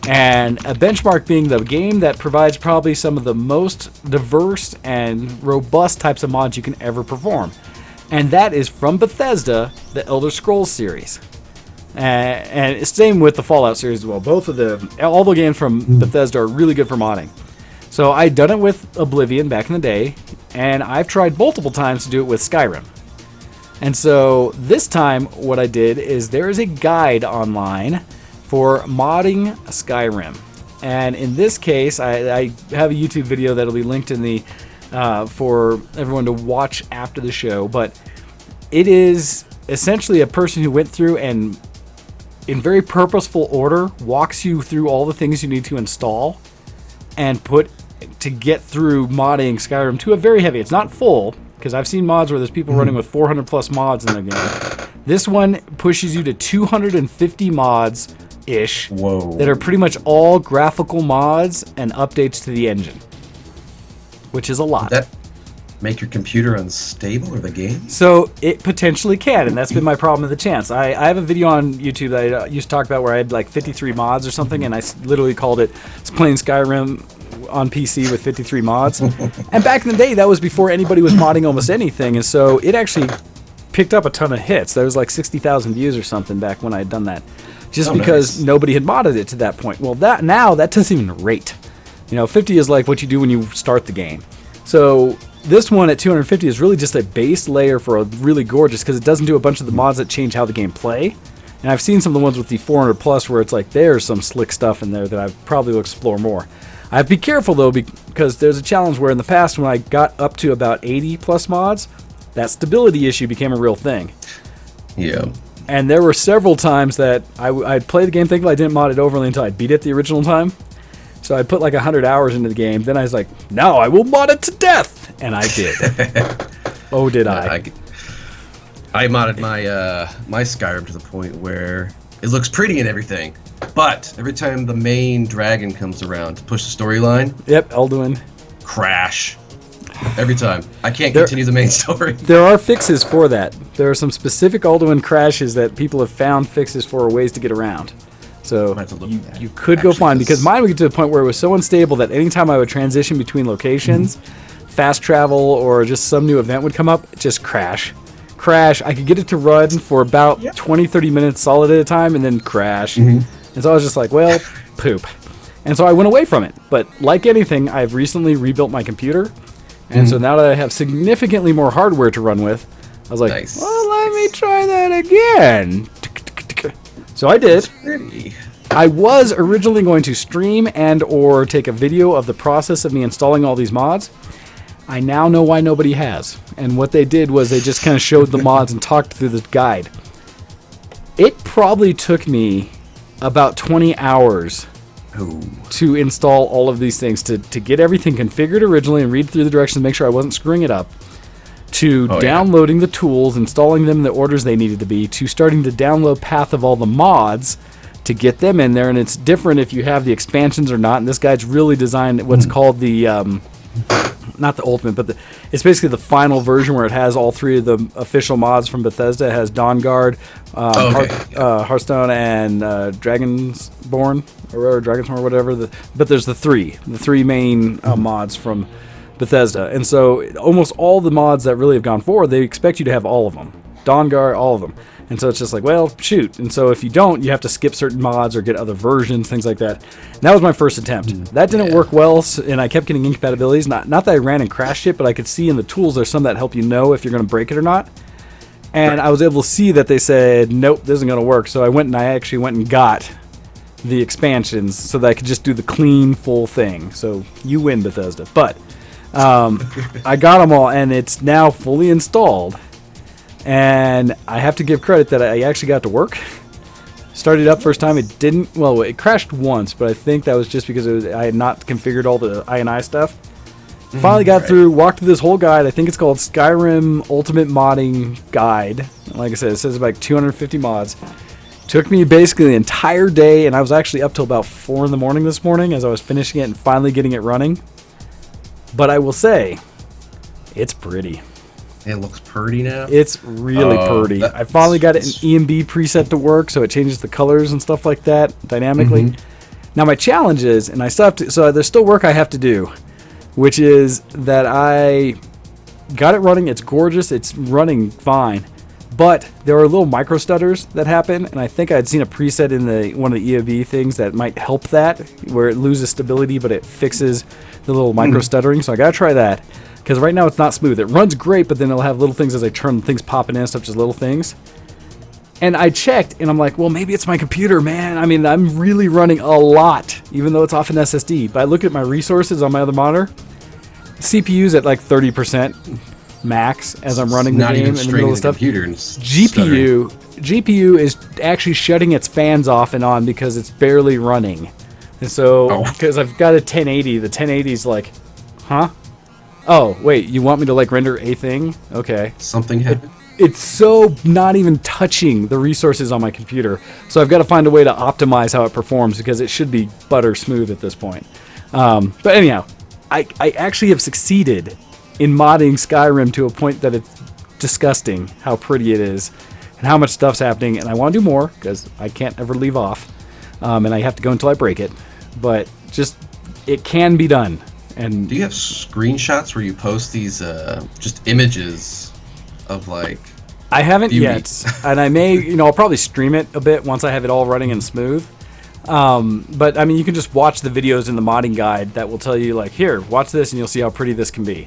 And a benchmark being the game that provides probably some of the most diverse and robust types of mods you can ever perform. And that is from Bethesda, the Elder Scrolls series. And it's same with the Fallout series as well. All the games from Bethesda are really good for modding. So I'd done it with Oblivion back in the day, and I've tried multiple times to do it with Skyrim. And so this time what I did is there is a guide online for modding Skyrim. And in this case, I have a YouTube video that'll be linked in the for everyone to watch after the show. But it is essentially a person who went through and in very purposeful order walks you through all the things you need to install and put to get through modding Skyrim to a very heavy. It's not full, because I've seen mods where there's people running with 400 plus mods in their game. This one pushes you to 250 mods ish that are pretty much all graphical mods and updates to the engine, which is a lot. Would that make your computer unstable or the game? So it potentially can, and that's been my problem with the chance. I have a video on YouTube that I used to talk about where I had like 53 mods or something, and I literally called it playing Skyrim on PC with 53 mods. And back in the day, that was before anybody was modding almost anything, and so it actually picked up a ton of hits. There was like 60,000 views or something back when I had done that, just because nobody had modded it to that point. Well, that doesn't even rate. 50 is like what you do when you start the game. So this one at 250 is really just a base layer for a really gorgeous, because it doesn't do a bunch of the mods that change how the game play. And I've seen some of the ones with the 400 plus where it's like there's some slick stuff in there that I probably will explore more. I have to be careful though, because there's a challenge where in the past when I got up to about 80 plus mods, that stability issue became a real thing. Yeah. And there were several times that I'd play the game thinking I didn't mod it overly until I beat it the original time. So I put like 100 hours into the game. Then I was like, now I will mod it to death. And I did. Oh, did I? I modded my Skyrim to the point where it looks pretty and everything. But every time the main dragon comes around to push the storyline... Yep, Elduin. Crash. Every time. I can't continue the main story. There are fixes for that. There are some specific Alduin crashes that people have found fixes for, ways to get around. So you could go find, because mine would get to the point where it was so unstable that anytime I would transition between locations, fast travel, or just some new event would come up, just crash. I could get it to run for about 20-30 minutes solid at a time, and then crash. And so I was just like, well, poop. And so I went away from it. But like anything, I've recently rebuilt my computer. And so now that I have significantly more hardware to run with, I was like, well, let me try that again. So I did. I was originally going to stream and or take a video of the process of me installing all these mods. I now know why nobody has. And what they did was they just kind of showed the mods and talked through the guide. It probably took me about 20 hours to install all of these things, to get everything configured originally and read through the directions to make sure I wasn't screwing it up, to downloading the tools, installing them in the orders they needed to be, to starting to download path of all the mods to get them in there. And it's different if you have the expansions or not. And this guide's really designed what's called the not the ultimate, but it's basically the final version where it has all three of the official mods from Bethesda. It has Dawnguard, Hearthstone, and Dragonsborn or Dragonsborn or whatever. But there's the three main mods from Bethesda. And so almost all the mods that really have gone forward, they expect you to have all of them. Dawnguard, all of them. And so it's just like, well, shoot. And so if you don't, you have to skip certain mods or get other versions, things like that. And that was my first attempt. That didn't work well, and I kept getting incompatibilities. Not that I ran and crashed it, but I could see in the tools there's some that help you know if you're going to break it or not. And I was able to see that they said, nope, this isn't going to work. So I actually went and got the expansions so that I could just do the clean, full thing. So you win, Bethesda. But I got them all, and it's now fully installed. And I have to give credit that I actually got to work. Started up first time, it didn't. Well, it crashed once, but I think that was just because I had not configured all the I&I stuff. Finally got through, walked through this whole guide. I think it's called Skyrim Ultimate Modding Guide. Like I said, it says like 250 mods. Took me basically the entire day, and I was actually up till about 4 in the morning this morning as I was finishing it and finally getting it running. But I will say, it's pretty. It looks pretty now? It's really pretty. I finally got an EMB preset to work, so it changes the colors and stuff like that dynamically. Now my challenge is, and I still have to, so there's still work I have to do, which is that I got it running. It's gorgeous. It's running fine. But there are little micro stutters that happen, and I think I had seen a preset in one of the EMB things that might help that, where it loses stability, but it fixes the little micro stuttering. So I got to try that. Because right now it's not smooth. It runs great, but then it'll have little things as I turn, things popping in and stuff, just little things. And I checked, and I'm like, well, maybe it's my computer, man. I mean, I'm really running a lot, even though it's off an SSD. But I look at my resources on my other monitor. CPU's at like 30% max as I'm running the game in the middle of stuff. GPU is actually shutting its fans off and on because it's barely running. And so, because I've got a 1080, the 1080's like, huh? Oh, wait, you want me to like render a thing? Okay. Something happened. It's so not even touching the resources on my computer. So I've got to find a way to optimize how it performs because it should be butter smooth at this point. But anyhow, I actually have succeeded in modding Skyrim to a point that it's disgusting how pretty it is and how much stuff's happening. And I want to do more because I can't ever leave off. And I have to go until I break it. But just, it can be done. And do you have screenshots where you post these just images of like? I haven't yet, and I may, I'll probably stream it a bit once I have it all running and smooth. But I mean, you can just watch the videos in the modding guide that will tell you like, here, watch this, and you'll see how pretty this can be.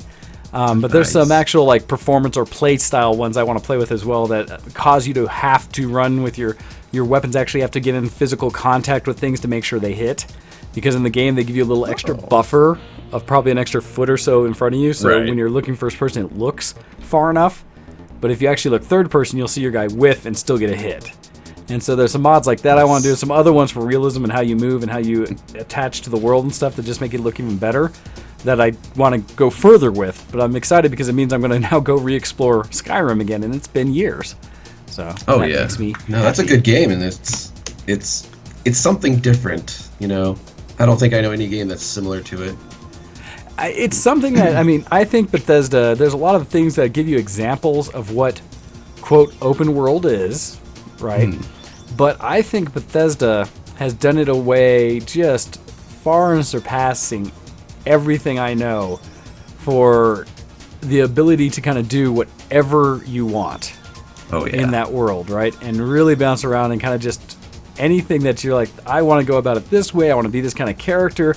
But there's some actual like performance or play style ones I want to play with as well that cause you to have to run with your weapons. Actually, have to get in physical contact with things to make sure they hit. Because in the game, they give you a little extra buffer of probably an extra foot or so in front of you. So when you're looking first person, it looks far enough. But if you actually look third person, you'll see your guy whiff and still get a hit. And so there's some mods like that I want to do. Some other ones for realism and how you move and how you attach to the world and stuff that just make it look even better that I want to go further with. But I'm excited because it means I'm going to now go re-explore Skyrim again. And it's been years. So that makes me happy. That's a good game. And it's something different, I don't think I know any game that's similar to it. It's something that, I think Bethesda, there's a lot of things that give you examples of what, quote, open world is, right? But I think Bethesda has done it a way just far and surpassing everything I know for the ability to kind of do whatever you want in that world, right? And really bounce around and kind of just anything that you're like, I want to go about it this way, I want to be this kind of character,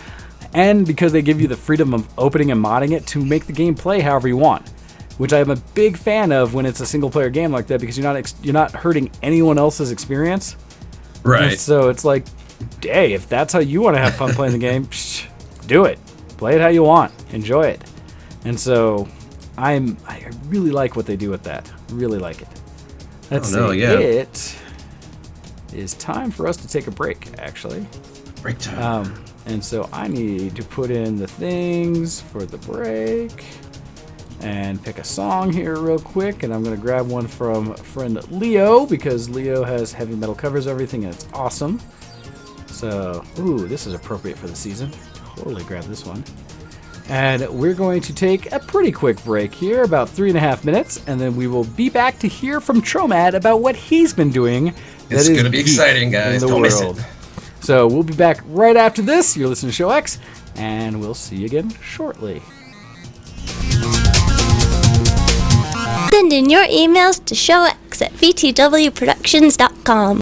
and because they give you the freedom of opening and modding it to make the game play however you want, which I'm a big fan of when it's a single player game like that because you're not hurting anyone else's experience. Right. And so it's like, hey, if that's how you want to have fun playing the game, do it. Play it how you want. Enjoy it. And so I really like what they do with that. Really like it. Let's see. It is time for us to take a break, actually. Break time. And so I need to put in the things for the break and pick a song here real quick. And I'm going to grab one from friend Leo because Leo has heavy metal covers everything and it's awesome. So, ooh, this is appropriate for the season. Totally grab this one. And we're going to take a pretty quick break here, about 3.5 minutes, and then we will be back to hear from Tromad about what he's been doing. It's going to be exciting, guys. Don't miss it. So we'll be back right after this. You're listening to Show X, and we'll see you again shortly. Send in your emails to showx@vtwproductions.com.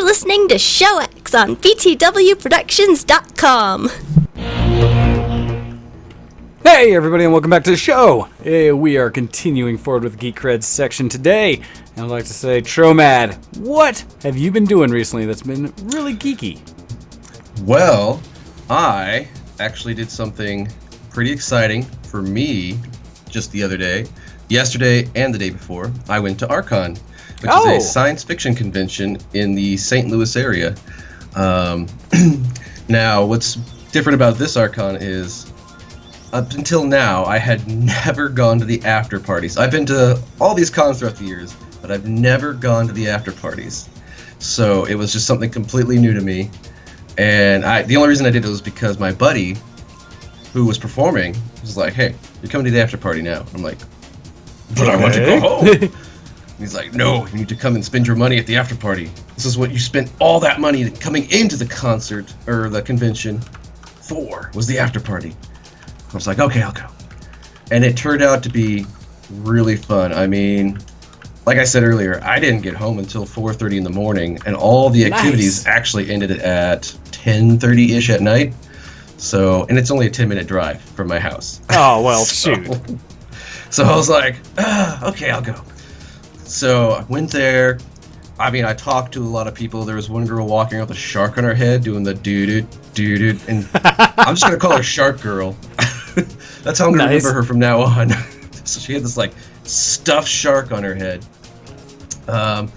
Listening to Show X on VTWProductions.com. Hey everybody and welcome back to the show. We are continuing forward with Geek Creds section today. And I'd like to say, Tromad, what have you been doing recently that's been really geeky? Well, I actually did something pretty exciting for me just the other day. Yesterday and the day before, I went to Archon, which is a science fiction convention in the St. Louis area. Now, what's different about this Archon is, up until now, I had never gone to the after parties. I've been to all these cons throughout the years, but I've never gone to the after parties. So it was just something completely new to me. And the only reason I did it was because my buddy, who was performing, was like, "Hey, you're coming to the after party now." I'm like, But I want to go home. He's like, no, you need to come and spend your money at the after party. This is what you spent all that money coming into the concert or the convention for, was the after party. I was like, okay, I'll go. And it turned out to be really fun. I mean, like I said earlier, I didn't get home until 4:30 in the morning, and all the activities actually ended at 10:30-ish at night. So, and it's only a 10-minute drive from my house. Oh, well, shoot. So I was like, okay, I'll go. So I went there. I mean, I talked to a lot of people. There was one girl walking around with a shark on her head doing the doo-doo, and I'm just going to call her Shark Girl. That's how I'm going to remember her from now on. So she had this, like, stuffed shark on her head. And,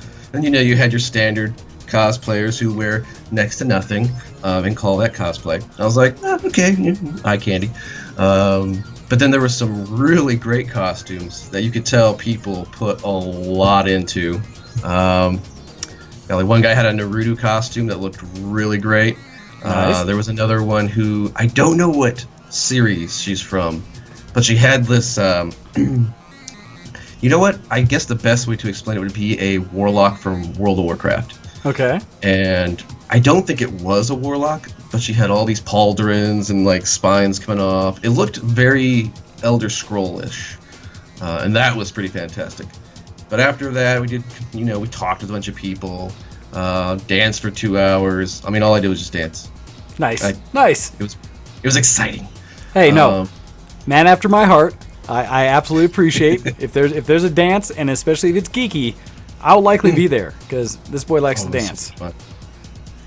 you had your standard cosplayers who wear next to nothing and call that cosplay. I was like, okay, eye candy. But then there were some really great costumes that you could tell people put a lot into. One guy had a Naruto costume that looked really great. Nice. There was another one who, I don't know what series she's from, but she had this, you know what? I guess the best way to explain it would be a warlock from World of Warcraft. Okay. And I don't think it was a warlock, but she had all these pauldrons and like spines coming off. It looked very Elder Scroll-ish, and that was pretty fantastic. But after that, we did, we talked with a bunch of people, danced for 2 hours. I mean, all I did was just dance. Nice. It was exciting. Hey, no, man after my heart. I absolutely appreciate if there's a dance, and especially if it's geeky, I'll likely be there because this boy likes to dance.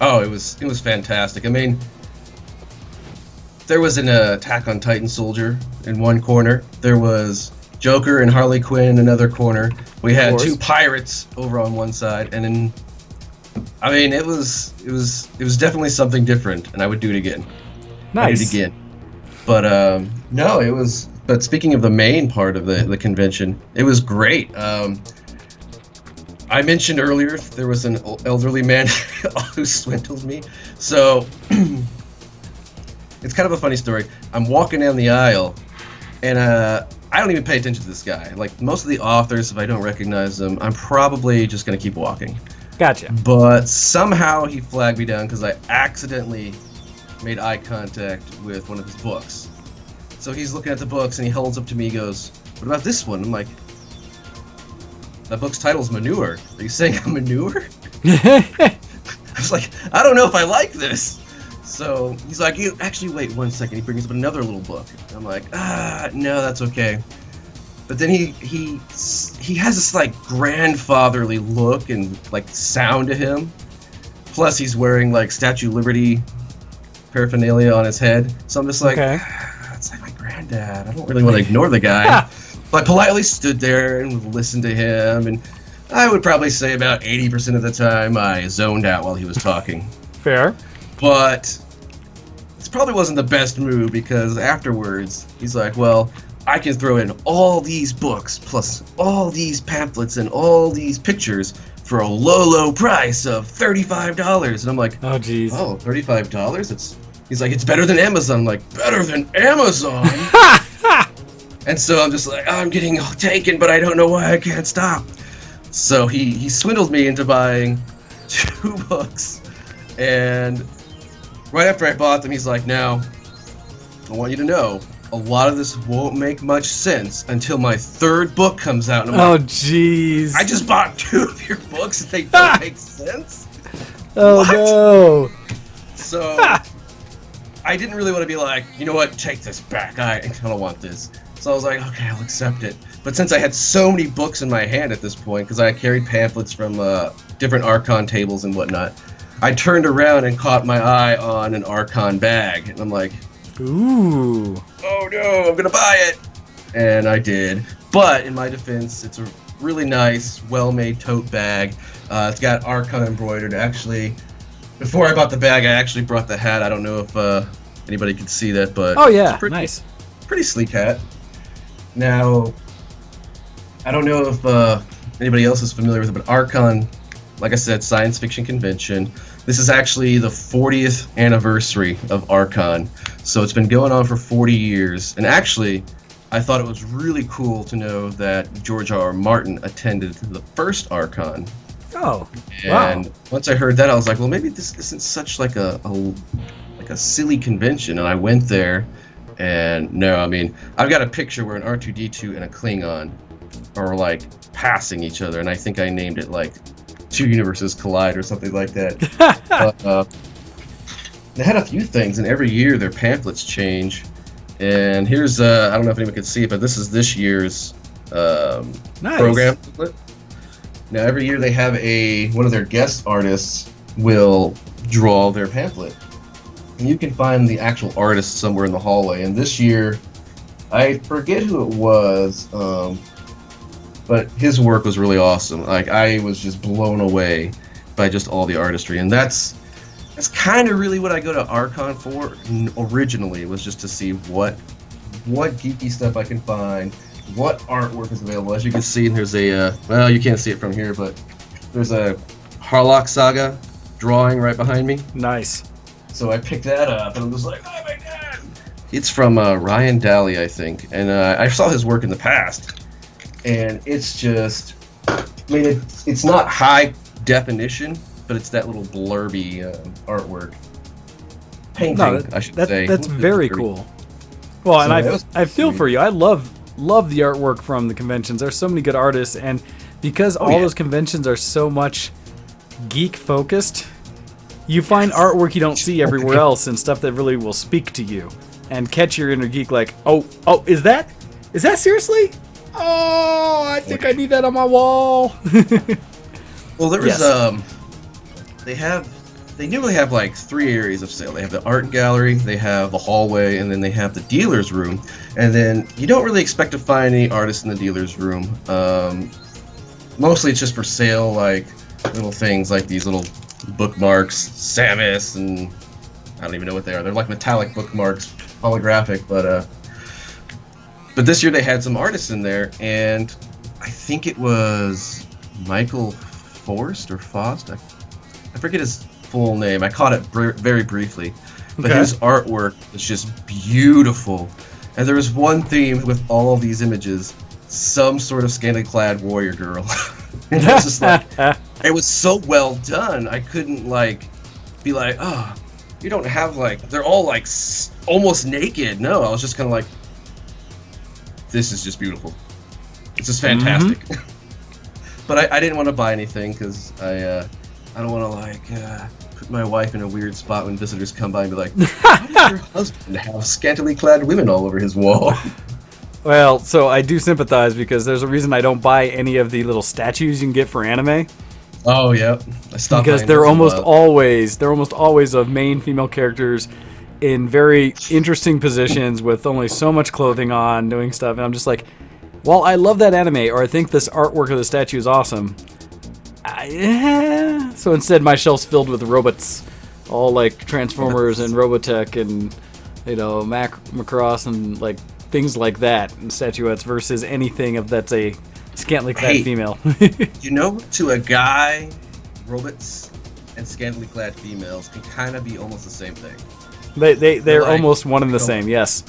Oh, it was fantastic. I mean, there was an Attack on Titan soldier in one corner. There was Joker and Harley Quinn in another corner. We had two pirates over on one side, and then, I mean, it was definitely something different, and I would do it again. Nice. I did it again. But no, it was. But speaking of the main part of the convention, it was great. I mentioned earlier there was an elderly man who swindled me. So it's kind of a funny story. I'm walking down the aisle, and I don't even pay attention to this guy. Like most of the authors, if I don't recognize them, I'm probably just going to keep walking. Gotcha. But somehow he flagged me down because I accidentally made eye contact with one of his books. So he's looking at the books, and he holds up to me, he goes, what about this one? I'm like, that book's title's Manure. Are you saying I'm manure? I was like, I don't know if I like this. So he's like, you actually wait 1 second. He brings up another little book. I'm like, no, that's okay. But then he has this like grandfatherly look and like sound to him. Plus he's wearing like Statue of Liberty paraphernalia on his head. So I'm just like, it's like my granddad. I don't really want to ignore the guy. But I politely stood there and listened to him, and I would probably say about 80% of the time I zoned out while he was talking. Fair. But this probably wasn't the best move, because afterwards he's like, well, I can throw in all these books plus all these pamphlets and all these pictures for a low price of $35. And I'm like, oh geez. Oh, $35? He's like, it's better than Amazon. I'm like, better than Amazon? And so I'm just like, I'm getting taken, but I don't know why I can't stop. So he swindled me into buying 2 books. And right after I bought them, he's like, now, I want you to know, a lot of this won't make much sense until my 3rd book comes out. And I'm like, jeez. I just bought 2 of your books and they don't make sense? Oh, what? No. So I didn't really want to be like, you know what, take this back. I don't want this. So I was like, okay, I'll accept it. But since I had so many books in my hand at this point, because I carried pamphlets from different Archon tables and whatnot, I turned around and caught my eye on an Archon bag. And I'm like, ooh. Oh no, I'm going to buy it. And I did. But in my defense, it's a really nice, well-made tote bag. It's got Archon embroidered. Actually, before I bought the bag, I actually brought the hat. I don't know if anybody could see that, but oh yeah, it's nice. Pretty sleek hat. Now, I don't know if anybody else is familiar with it, but Archon, like I said, science fiction convention. This is actually the 40th anniversary of Archon. So it's been going on for 40 years. And actually, I thought it was really cool to know that George R. R. Martin attended the first Archon. Oh, And wow. once I heard that, I was like, well, maybe this isn't such like a silly convention. And I went there, and no, I mean, I've got a picture where an R2-D2 and a Klingon are like passing each other, and I think I named it like Two Universes Collide or something like that. But, they had a few things, and every year their pamphlets change. And here's I don't know if anyone can see it, but this is this year's Nice. program. Now every year they have one of their guest artists will draw their pamphlet, and you can find the actual artist somewhere in the hallway. And this year, I forget who it was, but his work was really awesome. Like, I was just blown away by just all the artistry, and that's kind of really what I go to Archon for originally, was just to see what geeky stuff I can find, what artwork is available. As you can see, there's well, you can't see it from here, but there's a Harlock Saga drawing right behind me. Nice. So I picked that up, and I'm just like, oh my god! It's from Ryan Daly, I think, and I saw his work in the past, and it's just, I mean, it's not high definition, but it's that little blurby artwork. Painting, I should say. That's very cool. Well, and I feel for you. I love the artwork from the conventions. There's so many good artists, and because all those conventions are so much geek focused, you find artwork you don't see everywhere else, and stuff that really will speak to you and catch your inner geek. Like, oh, is that seriously? Oh, I think I need that on my wall. Well, there was they normally have like 3 areas of sale. They have the art gallery, they have the hallway, and then they have the dealer's room. And then you don't really expect to find any artists in the dealer's room. Mostly it's just for sale, like little things like these little bookmarks, Samus, and I don't even know what they are. They're like metallic bookmarks, holographic, but this year they had some artists in there, and I think it was Michael Forst or Faust. I forget his full name. I caught it very briefly, but his artwork was just beautiful. And there was one theme with all of these images, some sort of scantily clad warrior girl. And it was just like, it was so well done. I couldn't like be like, oh, you don't have like, they're all like almost naked. No, I was just kind of like, this is just beautiful. It's just fantastic. But I didn't want to buy anything because I don't want to like put my wife in a weird spot when visitors come by and be like, why does your husband have scantily clad women all over his wall? Well, so I do sympathize, because there's a reason I don't buy any of the little statues you can get for anime. Oh yeah, I stopped because they're almost always of main female characters in very interesting positions with only so much clothing on, doing stuff, and I'm just like, well, I love that anime, or I think this artwork of the statue is awesome. So instead, my shelf's filled with robots, all like Transformers and Robotech and Macross and like things like that, and statuettes, versus anything that's a scantily clad female. To a guy, robots and scantily clad females can kind of be almost the same thing. They're like, almost one and the same. Yes.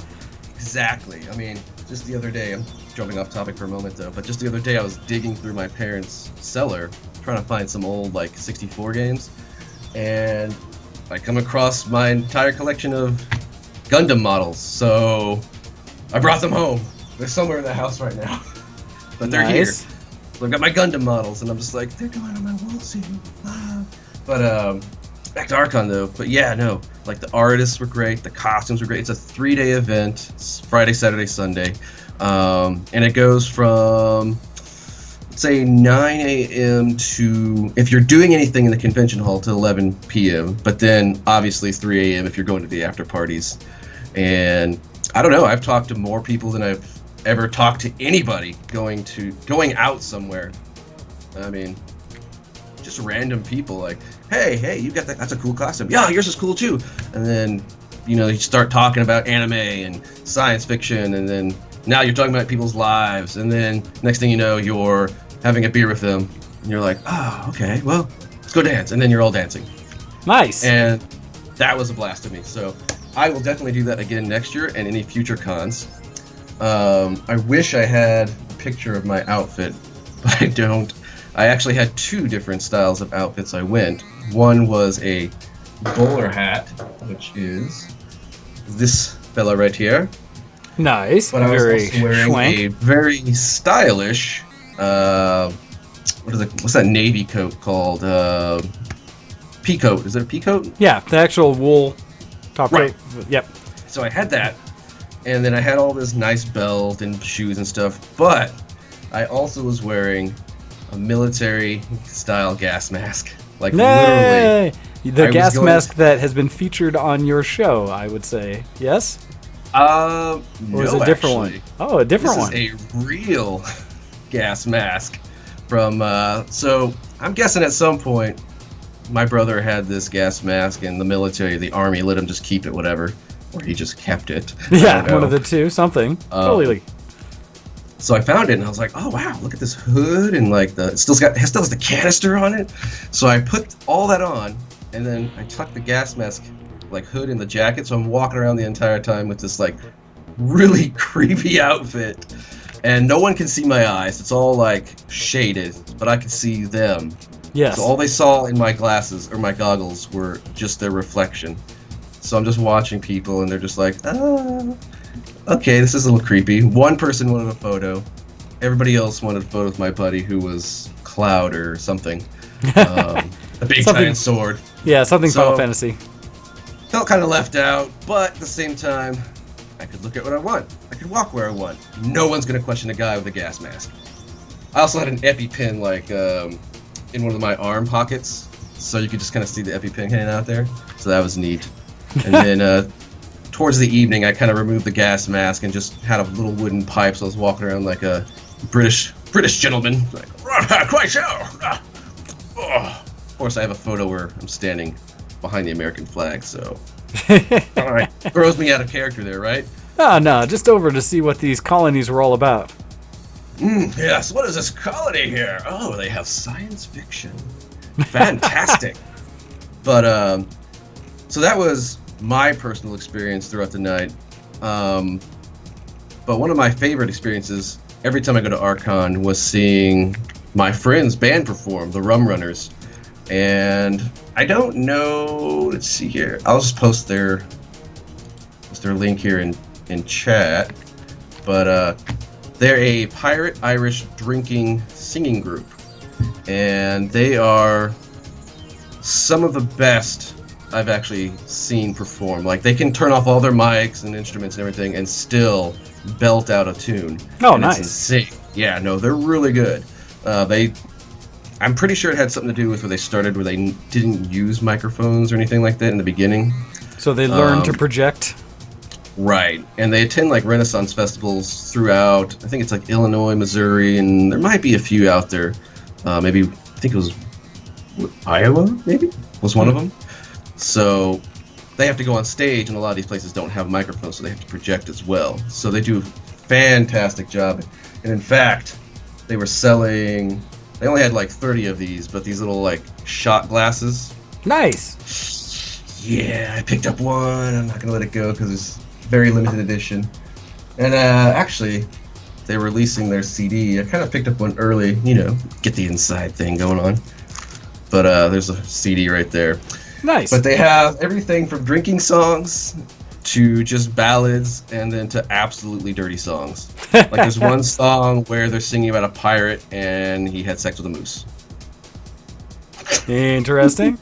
Exactly. I mean, just the other day, I'm jumping off topic for a moment though, but just the other day I was digging through my parents' cellar trying to find some old like 64 games, and I come across my entire collection of Gundam models. So I brought them home. They're somewhere in the house right now, but they're here. So I've got my Gundam models, and I'm just like, they're going on my wall soon. But back to Archon though. But yeah, no, like the artists were great, the costumes were great. It's a 3-day event. It's Friday, Saturday, Sunday, and it goes from, let's say, 9 a.m. to, if you're doing anything in the convention hall, to 11 p.m. But then obviously 3 a.m. if you're going to the after parties. And I don't know, I've talked to more people than I've ever talked to anybody going out somewhere. I mean, just random people like, hey, you got that? That's a cool costume. Yeah, yours is cool too. And then, you start talking about anime and science fiction, and then now you're talking about people's lives, and then next thing you know, you're having a beer with them, and you're like, oh, okay, well, let's go dance, and then you're all dancing. Nice. And that was a blast to me. So I will definitely do that again next year and any future cons. I wish I had a picture of my outfit, but I don't. I actually had two different styles of outfits I went. One was a bowler hat, which is this fella right here. Nice. But I was Very also wearing schwank. a very stylish, what's that navy coat called? Pea coat. Is it a pea coat? Yeah, the actual wool top Right. coat. Yep. So I had that, and then I had all this nice belt and shoes and stuff, but I also was wearing a military-style gas mask. Like, literally. Nay! The I gas was going- mask that has been featured on your show, I would say. Yes? Or is it a different one? Oh, a different one. This is a real gas mask from, so I'm guessing at some point my brother had this gas mask and the military, the army, let him just keep it, whatever. Or he just kept it. I Yeah, don't know. one of the two, something. Totally. So I found it and I was like, oh wow, look at this hood and like it still has the canister on it. So I put all that on and then I tucked the gas mask like hood in the jacket. So I'm walking around the entire time with this like really creepy outfit, and no one can see my eyes. It's all like shaded, but I can see them. Yes. So all they saw in my glasses or my goggles were just their reflection. So I'm just watching people and they're just like, okay, this is a little creepy. One person wanted a photo. Everybody else wanted a photo with my buddy who was Cloud or something. A big Something- giant sword. Yeah, something So- Final Fantasy. Felt kind of left out, but at the same time, I could look at what I want. I could walk where I want. No one's going to question a guy with a gas mask. I also had an EpiPen like in one of my arm pockets, so you could just kind of see the EpiPen hanging out there. So that was neat. And then towards the evening, I kind of removed the gas mask and just had a little wooden pipe, so I was walking around like a British gentleman. Like, quite so. Of course, I have a photo where I'm standing behind the American flag, so all right, throws me out of character there, right? Oh, no, just over to see what these colonies were all about. Yes, what is this colony here? Oh, they have science fiction. Fantastic. But so that was my personal experience throughout the night. But one of my favorite experiences every time I go to Archon was seeing my friend's band perform, the Rum Runners. And I don't know, let's see here. I'll just post their link here in chat. But they're a pirate Irish drinking singing group. And they are some of the best I've actually seen perform. Like, they can turn off all their mics and instruments and everything and still belt out a tune. Oh, and nice. It's insane. Yeah, no, they're really good. I'm pretty sure it had something to do with where they started, where they didn't use microphones or anything like that in the beginning. So they learned to project. Right, and they attend like Renaissance festivals throughout. I think it's like Illinois, Missouri, and there might be a few out there. Maybe I think it was Iowa. Maybe was one of them. So they have to go on stage, and a lot of these places don't have microphones, so they have to project as well. So they do a fantastic job. And in fact, they were selling. They only had like 30 of these, but these little like shot glasses. Nice. Yeah, I picked up one. I'm not gonna let it go because it's very limited edition. And actually, they're releasing their CD. I kind of picked up one early, get the inside thing going on. But there's a CD right there. Nice. But they have everything from drinking songs to just ballads, and then to absolutely dirty songs. Like there's one song where they're singing about a pirate and he had sex with a moose. Interesting.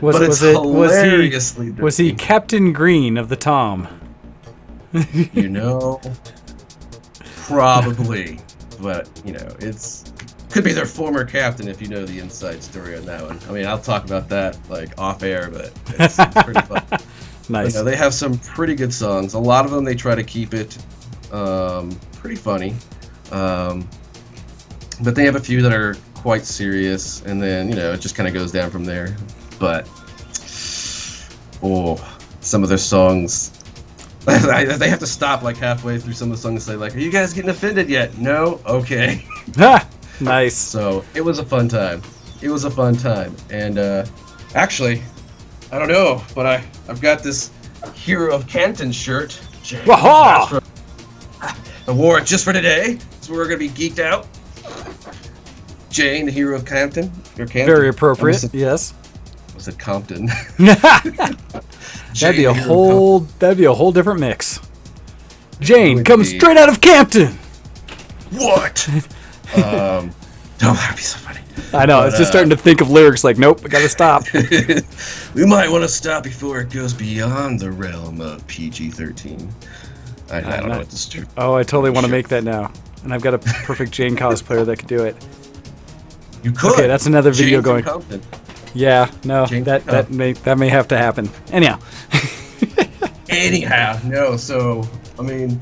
But it's hilariously dirty. Was he Captain Green of the Tom? Probably. But, it's could be their former captain if you know the inside story on that one. I mean, I'll talk about that like off air, but it's pretty fun. Nice. But, they have some pretty good songs. A lot of them they try to keep it pretty funny. But they have a few that are quite serious, and then, it just kind of goes down from there. But, some of their songs, they have to stop like halfway through some of the songs and say like, are you guys getting offended yet? No? Okay. Nice. So, it was a fun time. And, actually, I don't know, but I've got this Hero of Canton shirt. Waha! I wore it just for today, so we're gonna be geeked out. Jane, the hero of Compton. Very appropriate. Yes. Was it Compton? That'd be a whole different mix. Jane comes straight out of Campton. What? Oh, that'd be so funny. I know. It's just starting to think of lyrics like, nope, I gotta stop. We might want to stop before it goes beyond the realm of PG-13. I don't know what this is. Oh, I totally want to make that now, and I've got a perfect Jane cosplayer that could do it. You could. Okay, that's another video Jane going. from Compton. Yeah, no, that may have to happen. Anyhow. No. So I mean,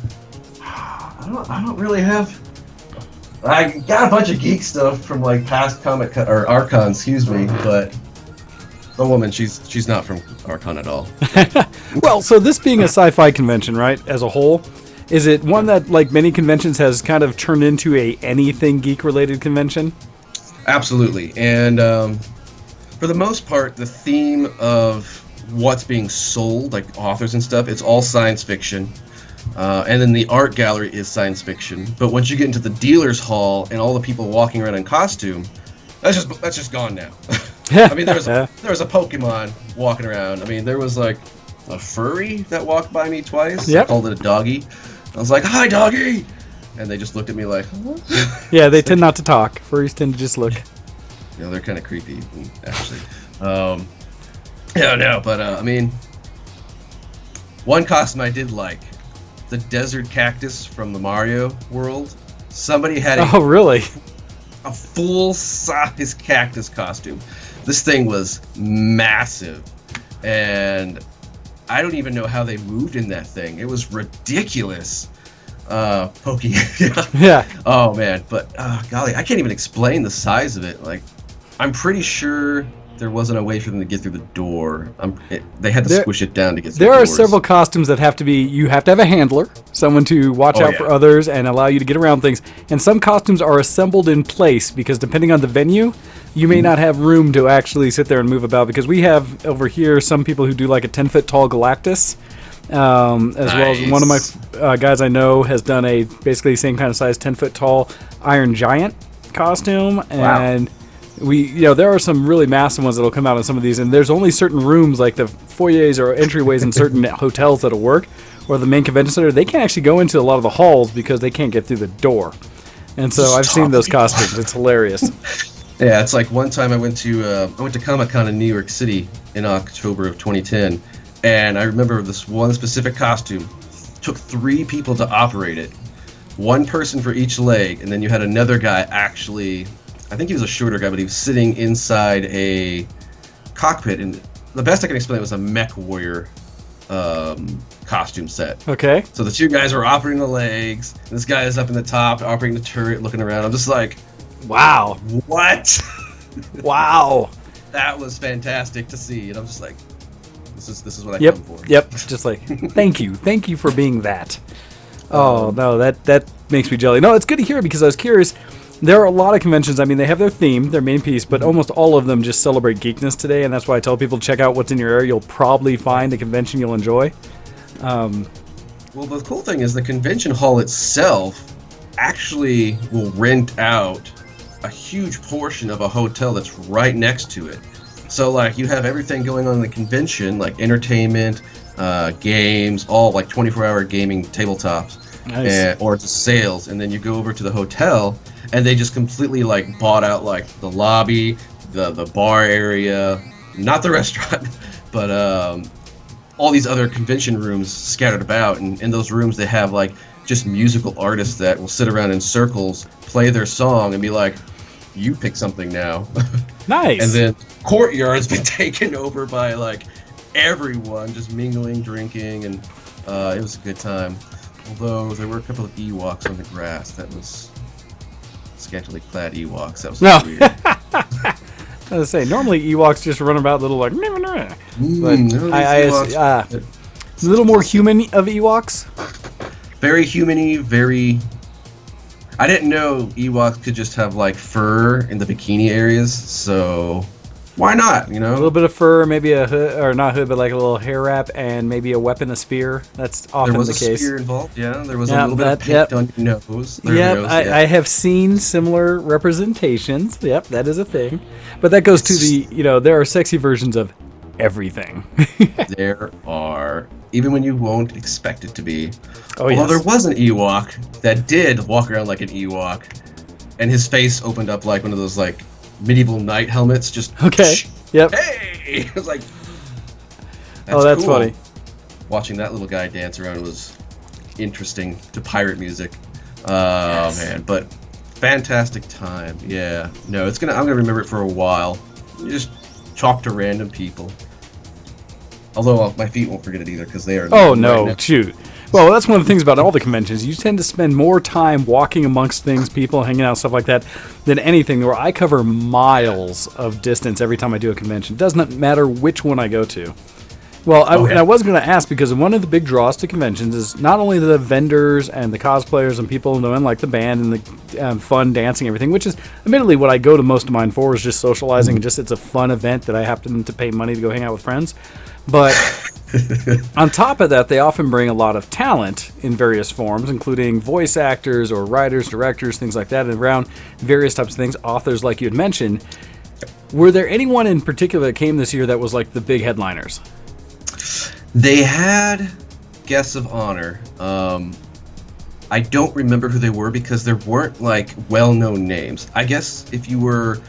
I don't really have. I got a bunch of geek stuff from like past or Archon, excuse me, but the woman, she's not from Archon at all. Well, so this being a sci-fi convention, right, as a whole, is it one that, like many conventions, has kind of turned into a anything geek-related convention? Absolutely, and for the most part, the theme of what's being sold, like authors and stuff, it's all science fiction. And then the art gallery is science fiction. But once you get into the dealer's hall and all the people walking around in costume, that's just gone now. I mean, there was a Pokemon walking around. I mean, there was like a furry that walked by me twice. Yep. I called it a doggy. I was like, "Hi, doggy," and they just looked at me like, huh? Yeah, they tend not to talk. Furries tend to just look. You know, they're kind of creepy, actually. But I mean, one costume I did like. The desert cactus from the Mario world. Somebody had a full-size cactus costume. This thing was massive, and I don't even know how they moved in that thing. It was ridiculous. Pokey. Yeah. Oh man, but golly, I can't even explain the size of it. Like, I'm pretty sure there wasn't a way for them to get through the door. They had to squish it down to get through the doors. There are several costumes that you have to have a handler, someone to watch out for others and allow you to get around things. And some costumes are assembled in place because depending on the venue, you may not have room to actually sit there and move about, because we have over here some people who do like a 10-foot tall Galactus, as well as one of my guys I know has done a basically the same kind of size 10-foot tall Iron Giant costume. And there are some really massive ones that'll come out in some of these, and there's only certain rooms, like the foyers or entryways in certain hotels that'll work, or the main convention center. They can't actually go into a lot of the halls because they can't get through the door. And so I've seen those costumes. It's hilarious. Yeah, it's like one time I went to Comic-Con in New York City in October of 2010, and I remember this one specific costume took 3 people to operate it, one person for each leg, and then you had another guy actually. I think he was a shorter guy, but he was sitting inside a cockpit, and the best I can explain it was a mech warrior costume set. Okay. So the 2 guys were operating the legs, and this guy is up in the top, operating the turret, looking around. I'm just like, wow. What? Wow. That was fantastic to see, and I'm just like, this is what I come for. Yep. Just like, thank you for being that. Oh no, that makes me jelly. No, it's good to hear, because I was curious. There are a lot of conventions, I mean, they have their theme, their main piece, but almost all of them just celebrate geekness today, and that's why I tell people to check out what's in your area. You'll probably find a convention you'll enjoy. Well, the cool thing is the convention hall itself actually will rent out a huge portion of a hotel that's right next to it. So, like, you have everything going on in the convention, like entertainment, games, all like 24-hour gaming tabletops, or just sales, and then you go over to the hotel, and they just completely like bought out like the lobby, the bar area, not the restaurant, but all these other convention rooms scattered about. And in those rooms they have like just musical artists that will sit around in circles, play their song, and be like, you pick something now. Nice. And then courtyard's been taken over by like everyone just mingling, drinking, and it was a good time. Although there were a couple of Ewoks on the grass. That was scantily clad Ewoks. That was weird. I was gonna say, normally Ewoks just run about little like. But a little more human of Ewoks. Very human-y, very. I didn't know Ewoks could just have like fur in the bikini areas, so why not? You A know, little bit of fur, maybe a hood, or not hood, but like a little hair wrap, and maybe a weapon, a spear. That's often there was the a case. spear involved. Yeah, there was a Yeah, little bit of paint on your nose. I have seen similar representations. Yep, that is a thing. But that goes to the, there are sexy versions of everything. There are, even when you won't expect it to be. Oh, Although yes. there was an Ewok that did walk around like an Ewok, and his face opened up like one of those like medieval knight helmets. Just Okay. Yep. Hey, it was like. That's cool. funny. Watching that little guy dance around was interesting to pirate music. Oh man, but fantastic time. Yeah. No, I'm gonna remember it for a while. You just talk to random people. Although my feet won't forget it either because they are. Oh no, shoot. Well, that's one of the things about all the conventions. You tend to spend more time walking amongst things, people hanging out, stuff like that, than anything. Where I cover miles of distance every time I do a convention. It doesn't matter which one I go to. Well, I was going to ask because one of the big draws to conventions is not only the vendors and the cosplayers and people knowing like the band and the fun dancing and everything, which is admittedly what I go to most of mine for, is just socializing and just it's a fun event that I happen to pay money to go hang out with friends. But on top of that, they often bring a lot of talent in various forms, including voice actors or writers, directors, things like that, and around various types of things, authors like you had mentioned. Were there anyone in particular that came this year that was like the big headliners? They had guests of honor. I don't remember who they were because there weren't like well-known names. I guess if you were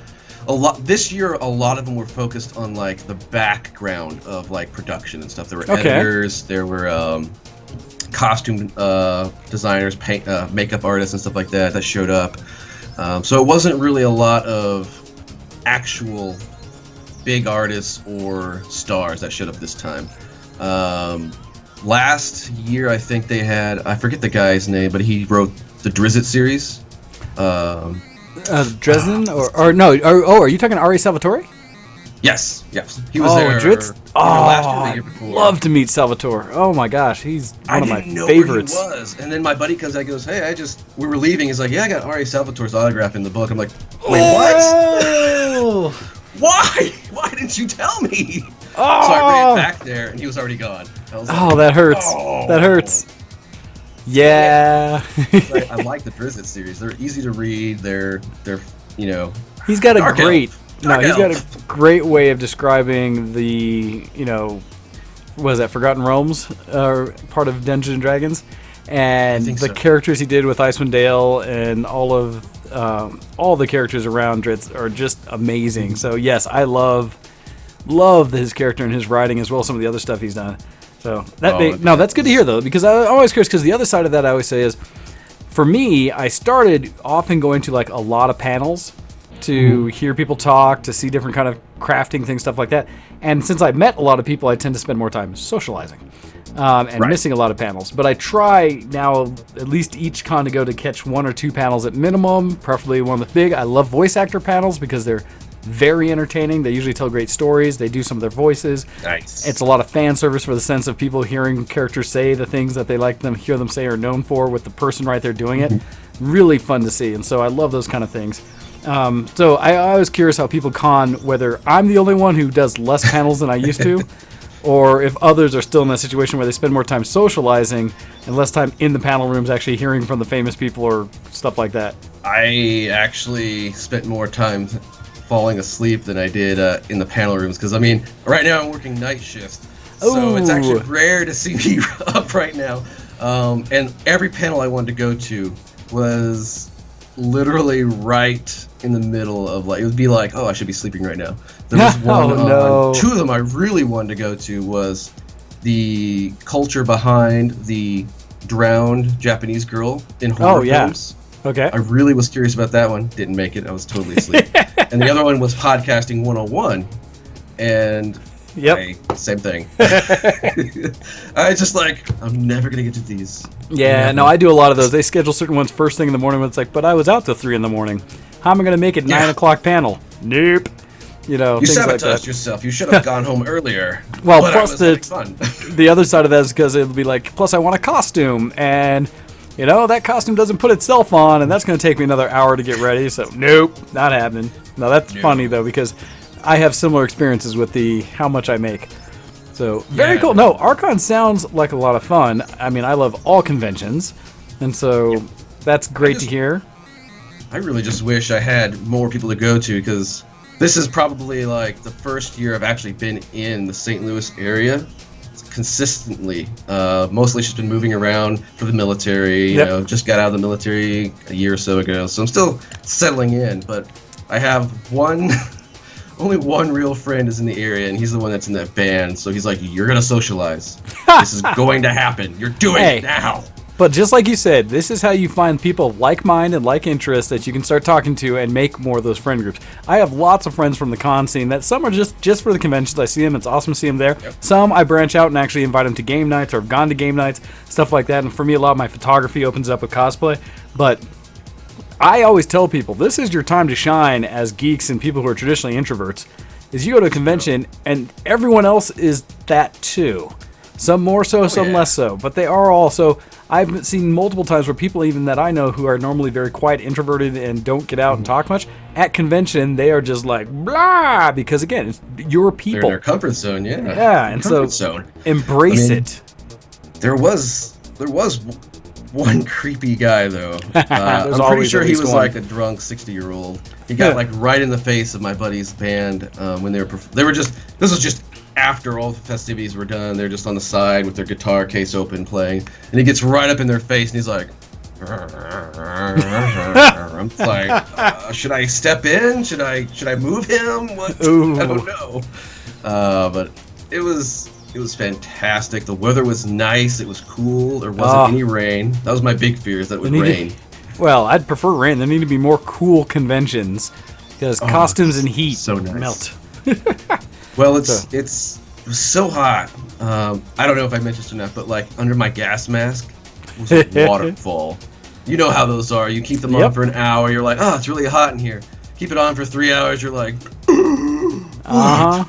this year, a lot of them were focused on like the background of like production and stuff. There were editors, there were costume designers, makeup artists, and stuff like that showed up. So it wasn't really a lot of actual big artists or stars that showed up this time. Last year, I think they had, I forget the guy's name, but he wrote the Drizzt series. Dresden? Are you talking Ari Salvatore? Yes. He was there. Drizzt? Last year or the year before. Love to meet Salvatore. Oh my gosh, he's one of my favorites. Where he was. And then my buddy comes out and goes, hey, we were leaving. He's like, yeah, I got Ari Salvatore's autograph in the book. I'm like, wait, what? Why? Why didn't you tell me? So I ran back there, and he was already gone. I was like, that hurts. That hurts. Yeah. I like the Drizzt series. They're easy to read. They're He's got a great. He's got a great way of describing the, was that Forgotten Realms, part of Dungeons and Dragons, and the characters he did with Icewind Dale and all the characters around Drizzt are just amazing. So yes, I love his character and his writing as well as some of the other stuff he's done. So that's good to hear though, because I'm always curious, because the other side of that I always say is, for me, I started often going to like a lot of panels to hear people talk, to see different kind of crafting things, stuff like that. And since I met a lot of people, I tend to spend more time socializing and missing a lot of panels. But I try now at least each con to go to catch one or two panels at minimum, preferably one with big. I love voice actor panels because they're very entertaining. They usually tell great stories. They do some of their voices. Nice. It's a lot of fan service for the sense of people hearing characters say the things that they like them hear them say or known for with the person right there doing it. Really fun to see. And so I love those kind of things. So I was curious how people con, whether I'm the only one who does less panels than I used to, or if others are still in that situation where they spend more time socializing and less time in the panel rooms actually hearing from the famous people or stuff like that. I actually spent more time falling asleep than I did in the panel rooms, because I mean, right now I'm working night shift, so it's actually rare to see me up right now. And every panel I wanted to go to was literally right in the middle of, like, it would be like, oh, I should be sleeping right now. There was one, two of them I really wanted to go to was the culture behind the drowned Japanese girl in horror films. Okay. I really was curious about that one. Didn't make it. I was totally asleep. And the other one was podcasting 101. And same thing. I just like, I'm never going to get to these. Yeah, no, I do a lot of those. They schedule certain ones first thing in the morning when it's like, but I was out till 3 in the morning. How am I going to make it 9 o'clock panel? Nope. You things sabotaged like that. yourself. You should have gone home earlier. Well, but plus the other side of that is because it'll be like, plus I want a costume, and that costume doesn't put itself on, and that's going to take me another hour to get ready. So nope, not happening. No, that's funny though, because I have similar experiences with the how much I make. So, very cool. No, Archon sounds like a lot of fun. I mean, I love all conventions, and so that's great to hear. I really just wish I had more people to go to, because this is probably like the first year I've actually been in the St. Louis area consistently. Mostly just been moving around for the military. You know, just got out of the military a year or so ago, so I'm still settling in. But I have only one real friend is in the area, and he's the one that's in that band. So he's like, "You're gonna socialize. This is going to happen. You're doing it now." But just like you said, this is how you find people like mind and like interests that you can start talking to and make more of those friend groups. I have lots of friends from the con scene that some are just for the conventions. I see them. It's awesome to see them there. Yep. Some I branch out and actually invite them to game nights, or have gone to game nights, stuff like that. And for me, a lot of my photography opens up with cosplay. But I always tell people, this is your time to shine as geeks and people who are traditionally introverts, is you go to a convention and everyone else is that too. Some more so, some less so, but they are all. So I've seen multiple times where people even that I know who are normally very quiet, introverted, and don't get out and talk much, at convention they are just like blah, because again, it's your people. They're in their comfort zone, yeah, and so embrace it. There was one creepy guy though. I'm pretty sure he was like a drunk 60-year-old. He got like right in the face of my buddy's band when they were just. This was just after all the festivities were done. They're just on the side with their guitar case open playing, and he gets right up in their face and he's like, I'm like, should I step in? Should I move him? What? I don't know. But it was fantastic. The weather was nice. It was cool. There wasn't any rain. That was my big fear, is that it would rain. Well, I'd prefer rain. There need to be more cool conventions, because costumes and heat melt. Well, it was so hot. I don't know if I mentioned this enough, but like under my gas mask was a waterfall. You know how those are. You keep them on for an hour. You're like, oh, it's really hot in here. Keep it on for 3 hours. You're like, oh,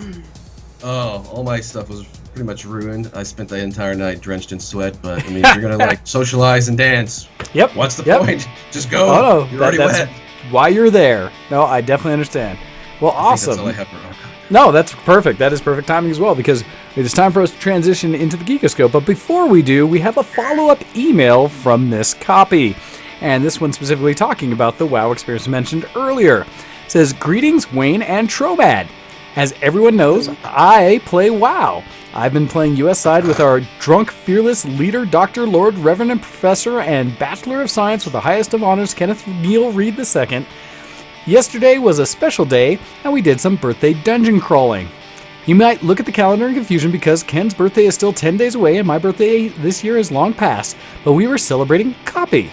all my stuff was pretty much ruined. I spent the entire night drenched in sweat. But I mean, if you're gonna like socialize and dance, what's the point? Just go. Oh, no, you're already wet. Why you're there? No, I definitely understand. Well, awesome. That's all I have for Archon. No, that's perfect. That is perfect timing as well, because it is time for us to transition into the Geekoscope. But before we do, we have a follow-up email from Miss Kopii. And this one specifically talking about the WoW experience mentioned earlier. It says, "Greetings, Wayne and Tromad. As everyone knows, I play WoW. I've been playing US side with our drunk, fearless leader, Dr. Lord, Reverend and Professor, and Bachelor of Science with the highest of honors, Kenneth Neal Reed II. Yesterday was a special day, and we did some birthday dungeon crawling. You might look at the calendar in confusion because Ken's birthday is still 10 days away and my birthday this year is long past, but we were celebrating Kopii,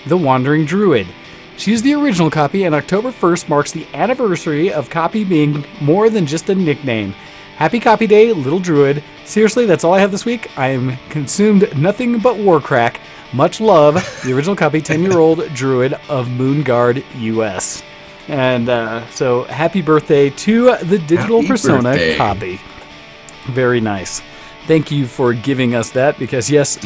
the Wandering Druid. She's the original Kopii, and October 1st marks the anniversary of Kopii being more than just a nickname. Happy Kopii Day, little druid. Seriously, that's all I have this week. I am consumed nothing but war crack. Much love, the original Kopii, 10-year-old druid of Moonguard, US." And so, happy birthday to the digital persona Kopii. Very nice. Thank you for giving us that, because yes,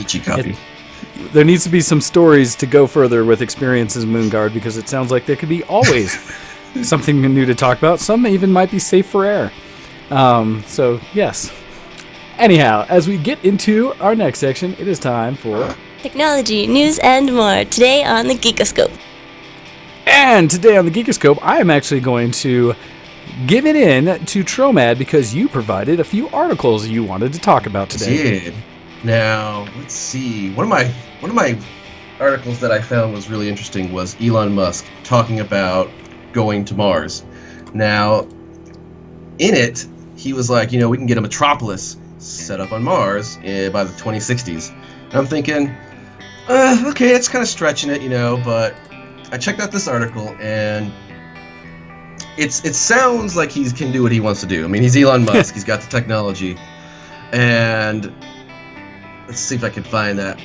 there needs to be some stories to go further with experiences Moonguard, because it sounds like there could be always something new to talk about. Some even might be safe for air. So, yes. Anyhow, as we get into our next section, it is time for technology, news, and more. Today on the Geekoscope. And today on the Geekoscope, I am actually going to give it in to Tromad, because you provided a few articles you wanted to talk about today. I did. Now, let's see. One of my articles that I found was really interesting was Elon Musk talking about going to Mars. Now, in it, he was like, we can get a metropolis set up on Mars by the 2060s. And I'm thinking, okay, it's kind of stretching it, but I checked out this article, and it sounds like he can do what he wants to do. I mean, he's Elon Musk. He's got the technology. And let's see if I can find that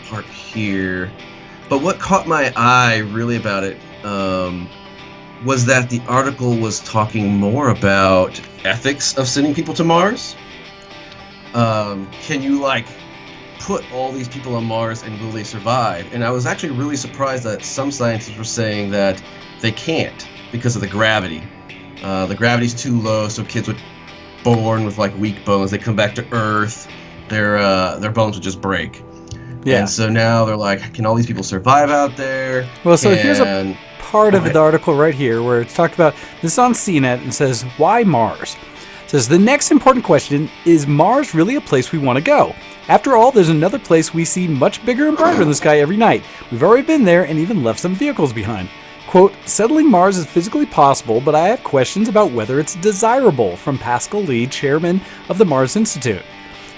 part here. But what caught my eye really about it was that the article was talking more about ethics of sending people to Mars. Can you, put all these people on Mars, and will they survive? And I was actually really surprised that some scientists were saying that they can't because of the gravity. the gravity's too low, so kids would born with like weak bones. They come back to Earth, their bones would just break. Yeah. And so now they're like, can all these people survive out there? Well, so here's a part of the article right here where it's talked about, this is on CNET, and says, why Mars? It says, the next important question is Mars really a place we want to go? After all, there's another place we see much bigger and brighter in the sky every night. We've already been there and even left some vehicles behind. Quote, settling Mars is physically possible, but I have questions about whether it's desirable, from Pascal Lee, chairman of the Mars Institute.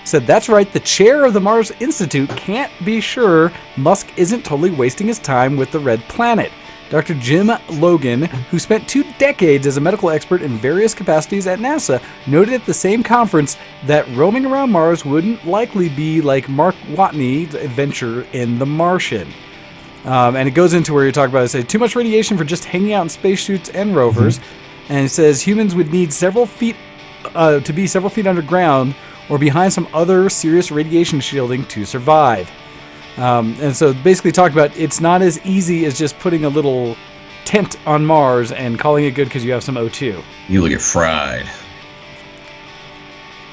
Said, that's right, the chair of the Mars Institute can't be sure Musk isn't totally wasting his time with the red planet. Dr. Jim Logan, who spent 2 decades as a medical expert in various capacities at NASA, noted at the same conference that roaming around Mars wouldn't likely be like Mark Watney's adventure in The Martian. And it goes into where you talk about, it says, too much radiation for just hanging out in spacesuits and rovers. And it says humans would need several feet to be several feet underground or behind some other serious radiation shielding to survive. And so basically talk about it's not as easy as just putting a little tent on Mars and calling it good because you have some O2. You will get fried.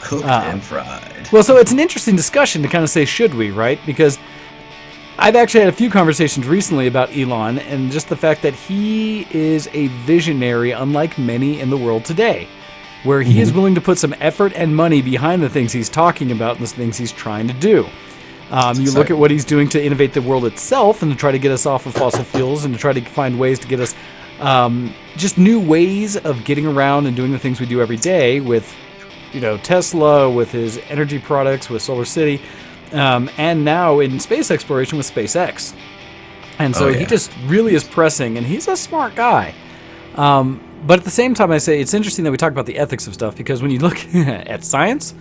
Cooked and fried. Well, so it's an interesting discussion to kind of say, should we, right? Because I've actually had a few conversations recently about Elon and just the fact that he is a visionary unlike many in the world today, where he is willing to put some effort and money behind the things he's talking about and the things he's trying to do. You look at what he's doing to innovate the world itself and to try to get us off of fossil fuels and to try to find ways to get us just new ways of getting around and doing the things we do every day with, Tesla, with his energy products, with Solar City, and now in space exploration with SpaceX. And so he just really is pressing, and he's a smart guy. But at the same time, I say it's interesting that we talk about the ethics of stuff, because when you look at science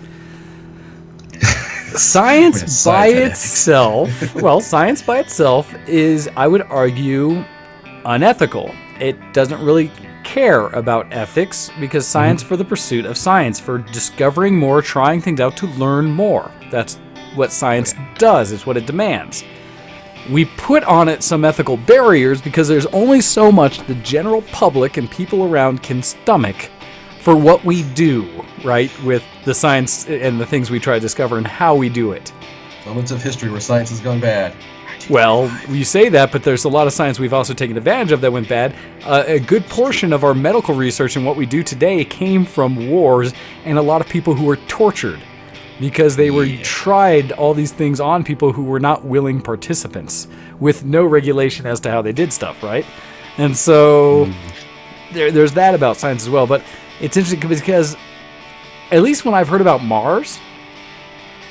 by itself is, I would argue, unethical. It doesn't really care about ethics, because science for the pursuit of science, for discovering more, trying things out to learn more. That's what science does. It's what it demands. We put on it some ethical barriers because there's only so much the general public and people around can stomach for what we do, right, with the science and the things we try to discover and how we do it. Moments of history where science has gone bad. Well, you say that, but there's a lot of science we've also taken advantage of that went bad. A good portion of our medical research and what we do today came from wars and a lot of people who were tortured because they were tried all these things on people who were not willing participants with no regulation as to how they did stuff, right? And so there's that about science as well. But it's interesting because at least when I've heard about Mars,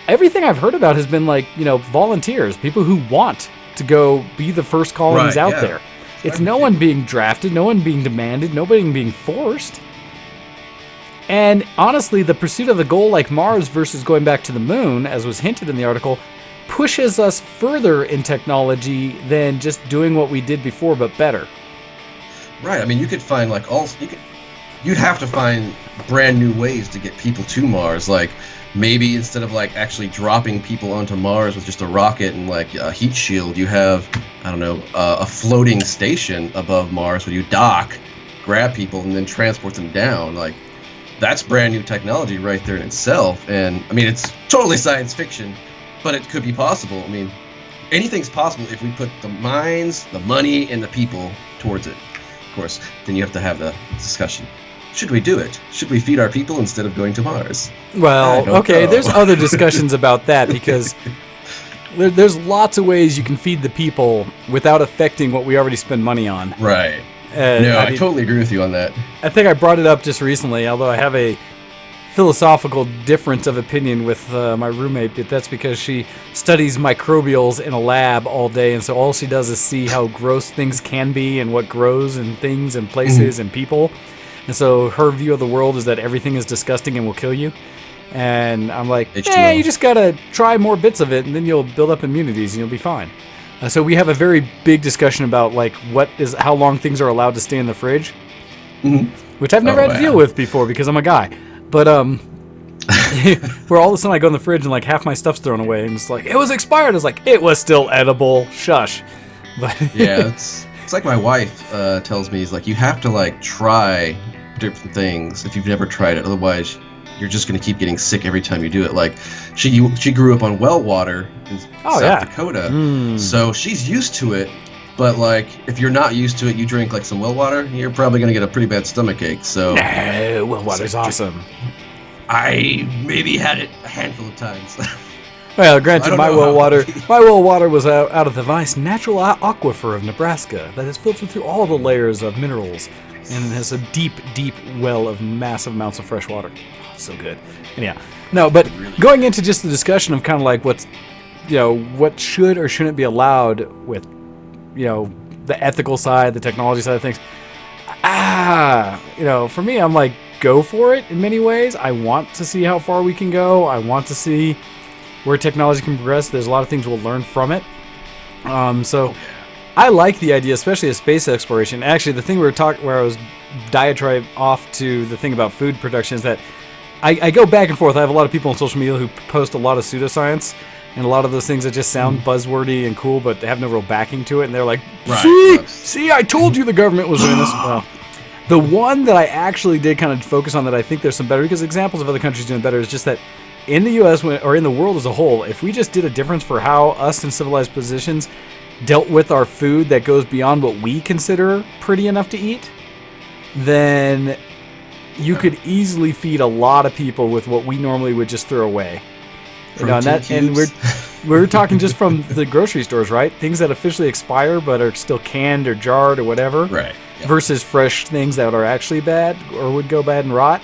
everything I've heard about has been like, volunteers, people who want to go be the first colonies out there. It's no one being drafted, no one being demanded, nobody being forced. And honestly, the pursuit of a goal like Mars versus going back to the moon, as was hinted in the article, pushes us further in technology than just doing what we did before, but better. Right. I mean, you could find you'd have to find brand new ways to get people to Mars. Like maybe instead of like actually dropping people onto Mars with just a rocket and like a heat shield, you have, a floating station above Mars where you dock, grab people, and then transport them down. Like, that's brand new technology right there in itself. And I mean, it's totally science fiction, but it could be possible. I mean, anything's possible if we put the minds, the money, and the people towards it. Of course, then you have to have the discussion. Should we do it? Should we feed our people instead of going to Mars? Well, okay, there's other discussions about that, because there's lots of ways you can feed the people without affecting what we already spend money on. Right. I totally agree with you on that. I think I brought it up just recently, although I have a philosophical difference of opinion with my roommate, but that's because she studies microbials in a lab all day, and so all she does is see how gross things can be and what grows in things and places and people. And so her view of the world is that everything is disgusting and will kill you. And I'm like, you just gotta try more bits of it, and then you'll build up immunities and you'll be fine. So we have a very big discussion about like how long things are allowed to stay in the fridge, which I've never had to deal with before because I'm a guy. But where all of a sudden I go in the fridge and like half my stuff's thrown away, and it's like, it was expired. It's like, it was still edible. Shush. But yeah, it's like my wife tells me, is like, you have to like try different things if you've never tried it. Otherwise, you're just going to keep getting sick every time you do it. Like, she grew up on well water in South Dakota, so she's used to it. But, like, if you're not used to it, you drink, like, some well water, you're probably going to get a pretty bad stomach ache, so... No, well water's awesome. I maybe had it a handful of times. Well, granted, my well water was out of the nice natural aquifer of Nebraska that is filtered through all the layers of minerals and has a deep, deep well of massive amounts of fresh water. Oh, so good. Anyhow, no, but going into just the discussion of kind of like what's, what should or shouldn't be allowed with, the ethical side, the technology side of things. For me, I'm like, go for it in many ways. I want to see how far we can go. I want to see where technology can progress. There's a lot of things we'll learn from it. So I like the idea, especially of space exploration. Actually, the thing where I was diatribe off to the thing about food production is that I go back and forth. I have a lot of people on social media who post a lot of pseudoscience and a lot of those things that just sound buzzwordy and cool, but they have no real backing to it. And they're like, see, I told you the government was doing this. Well, the one that I actually did kind of focus on that I think there's some better, because examples of other countries doing better, is just that in the U.S. or in the world as a whole, if we just did a difference for how us in civilized positions dealt with our food that goes beyond what we consider pretty enough to eat, then you could easily feed a lot of people with what we normally would just throw away. And we're talking just from the grocery stores, right? Things that officially expire but are still canned or jarred or whatever, right? Yep. Versus fresh things that are actually bad or would go bad and rot.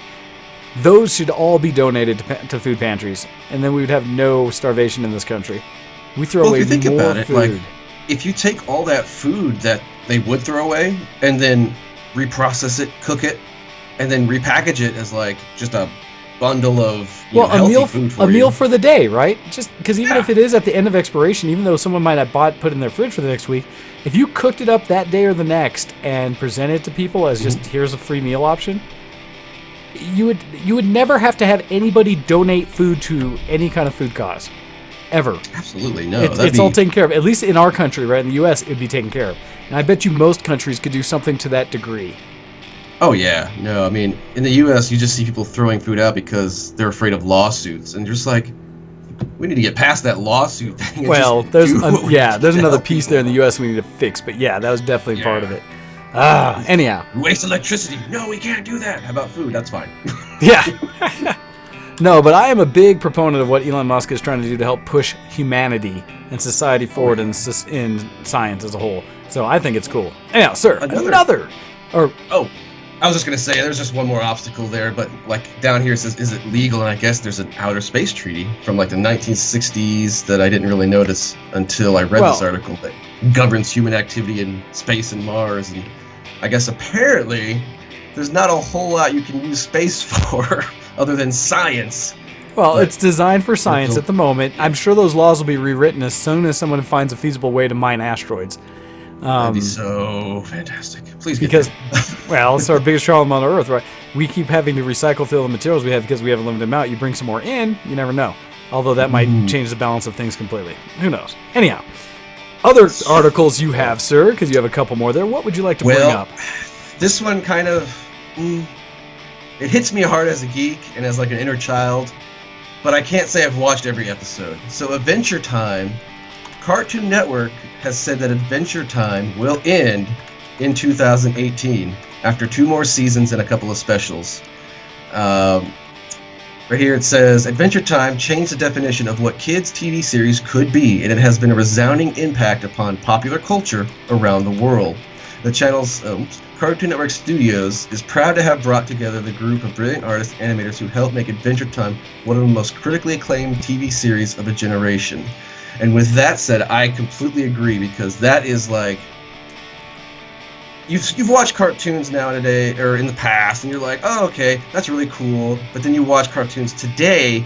Those should all be donated to food pantries, and then we would have no starvation in this country. We throw away more food. If you think about it, like, if you take all that food that they would throw away and then reprocess it, cook it, and then repackage it as like just a bundle of healthy food for a meal for the day, right? Just because even if it is at the end of expiration, even though someone might have put in their fridge for the next week, if you cooked it up that day or the next and presented it to people as just here's a free meal option, you would never have to have anybody donate food to any kind of food cause, ever. Absolutely no. It's all taken care of. At least in our country, right? In the U.S., it'd be taken care of, and I bet you most countries could do something to that degree. Oh yeah, no. I mean, in the U.S., you just see people throwing food out because they're afraid of lawsuits, and you're just like, we need to get past that lawsuit thing. Well, there's another piece there in the U.S. we need to fix, but yeah, that was definitely part of it. Anyhow. We waste electricity. No, we can't do that. How about food? That's fine. Yeah. No, but I am a big proponent of what Elon Musk is trying to do to help push humanity and society forward in science as a whole. So I think it's cool. Anyhow, sir, another. I was just going to say, there's just one more obstacle there, but like down here it says, is it legal? And I guess there's an outer space treaty from like the 1960s that I didn't really notice until I read this article that governs human activity in space and Mars. And I guess apparently there's not a whole lot you can use space for other than science. Well, it's designed for science at the moment. I'm sure those laws will be rewritten as soon as someone finds a feasible way to mine asteroids. That'd be so fantastic. Please get because, well, it's our biggest problem on Earth, right? We keep having to recycle through all the materials we have because we have a limited amount. You bring some more in, you never know. Although that might change the balance of things completely. Who knows? Anyhow, other articles you have, sir, because you have a couple more there. What would you like to bring up? This one kind of, it hits me hard as a geek and as like an inner child, but I can't say I've watched every episode. So Adventure Time, Cartoon Network has said that Adventure Time will end in 2018 after 2 more seasons and a couple of specials. Right here it says, Adventure Time changed the definition of what kids' TV series could be, and it has been a resounding impact upon popular culture around the world. The channel's Cartoon Network Studios is proud to have brought together the group of brilliant artists and animators who helped make Adventure Time one of the most critically acclaimed TV series of a generation. And with that said, I completely agree, because that is like, you've watched cartoons nowadays or in the past, and you're like, oh, okay, that's really cool. But then you watch cartoons today,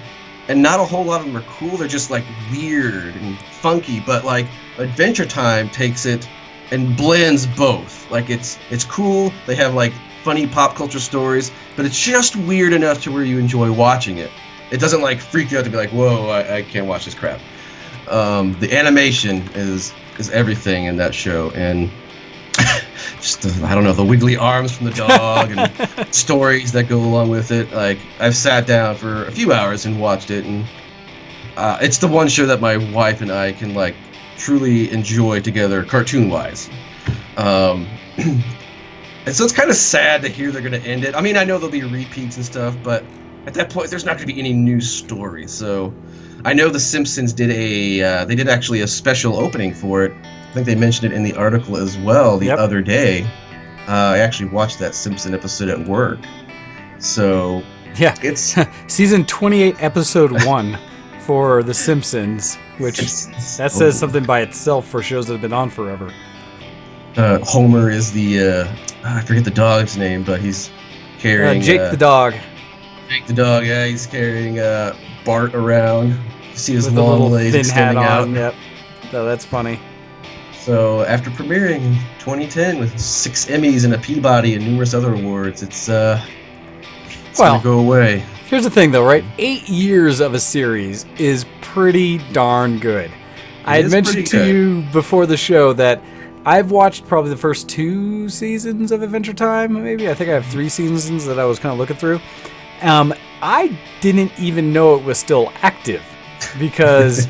and not a whole lot of them are cool. They're just like weird and funky. But like Adventure Time takes it and blends both. Like it's cool. They have like funny pop culture stories, but it's just weird enough to where you enjoy watching it. It doesn't like freak you out to be like, whoa, I can't watch this crap. The animation is everything in that show, and just I don't know, the wiggly arms from the dog and stories that go along with it. Like, I've sat down for a few hours and watched it, and it's the one show that my wife and I can like truly enjoy together, cartoon-wise. And so it's kind of sad to hear they're going to end it. I mean, I know there'll be repeats and stuff, but at that point, there's not going to be any new stories. So I know The Simpsons did they did actually a special opening for it. I think they mentioned it in the article as well the other day. I actually watched that Simpson episode at work. So yeah, it's season 28, episode 1 for The Simpsons, which that says something by itself for shows that have been on forever. Homer is the I forget the dog's name, but he's carrying Jake the dog. Jake the dog, yeah, he's carrying Bart around. You see his with long legs thin extending hat out. on. Yep. So that's funny. So after premiering in 2010 with 6 Emmys and a Peabody and numerous other awards, it's gonna go away. Here's the thing, though, right? 8 years of a series is pretty darn good. I had mentioned to you before the show that I've watched probably the first 2 seasons of Adventure Time, maybe. I think I have 3 seasons that I was kind of looking through. I didn't even know it was still active because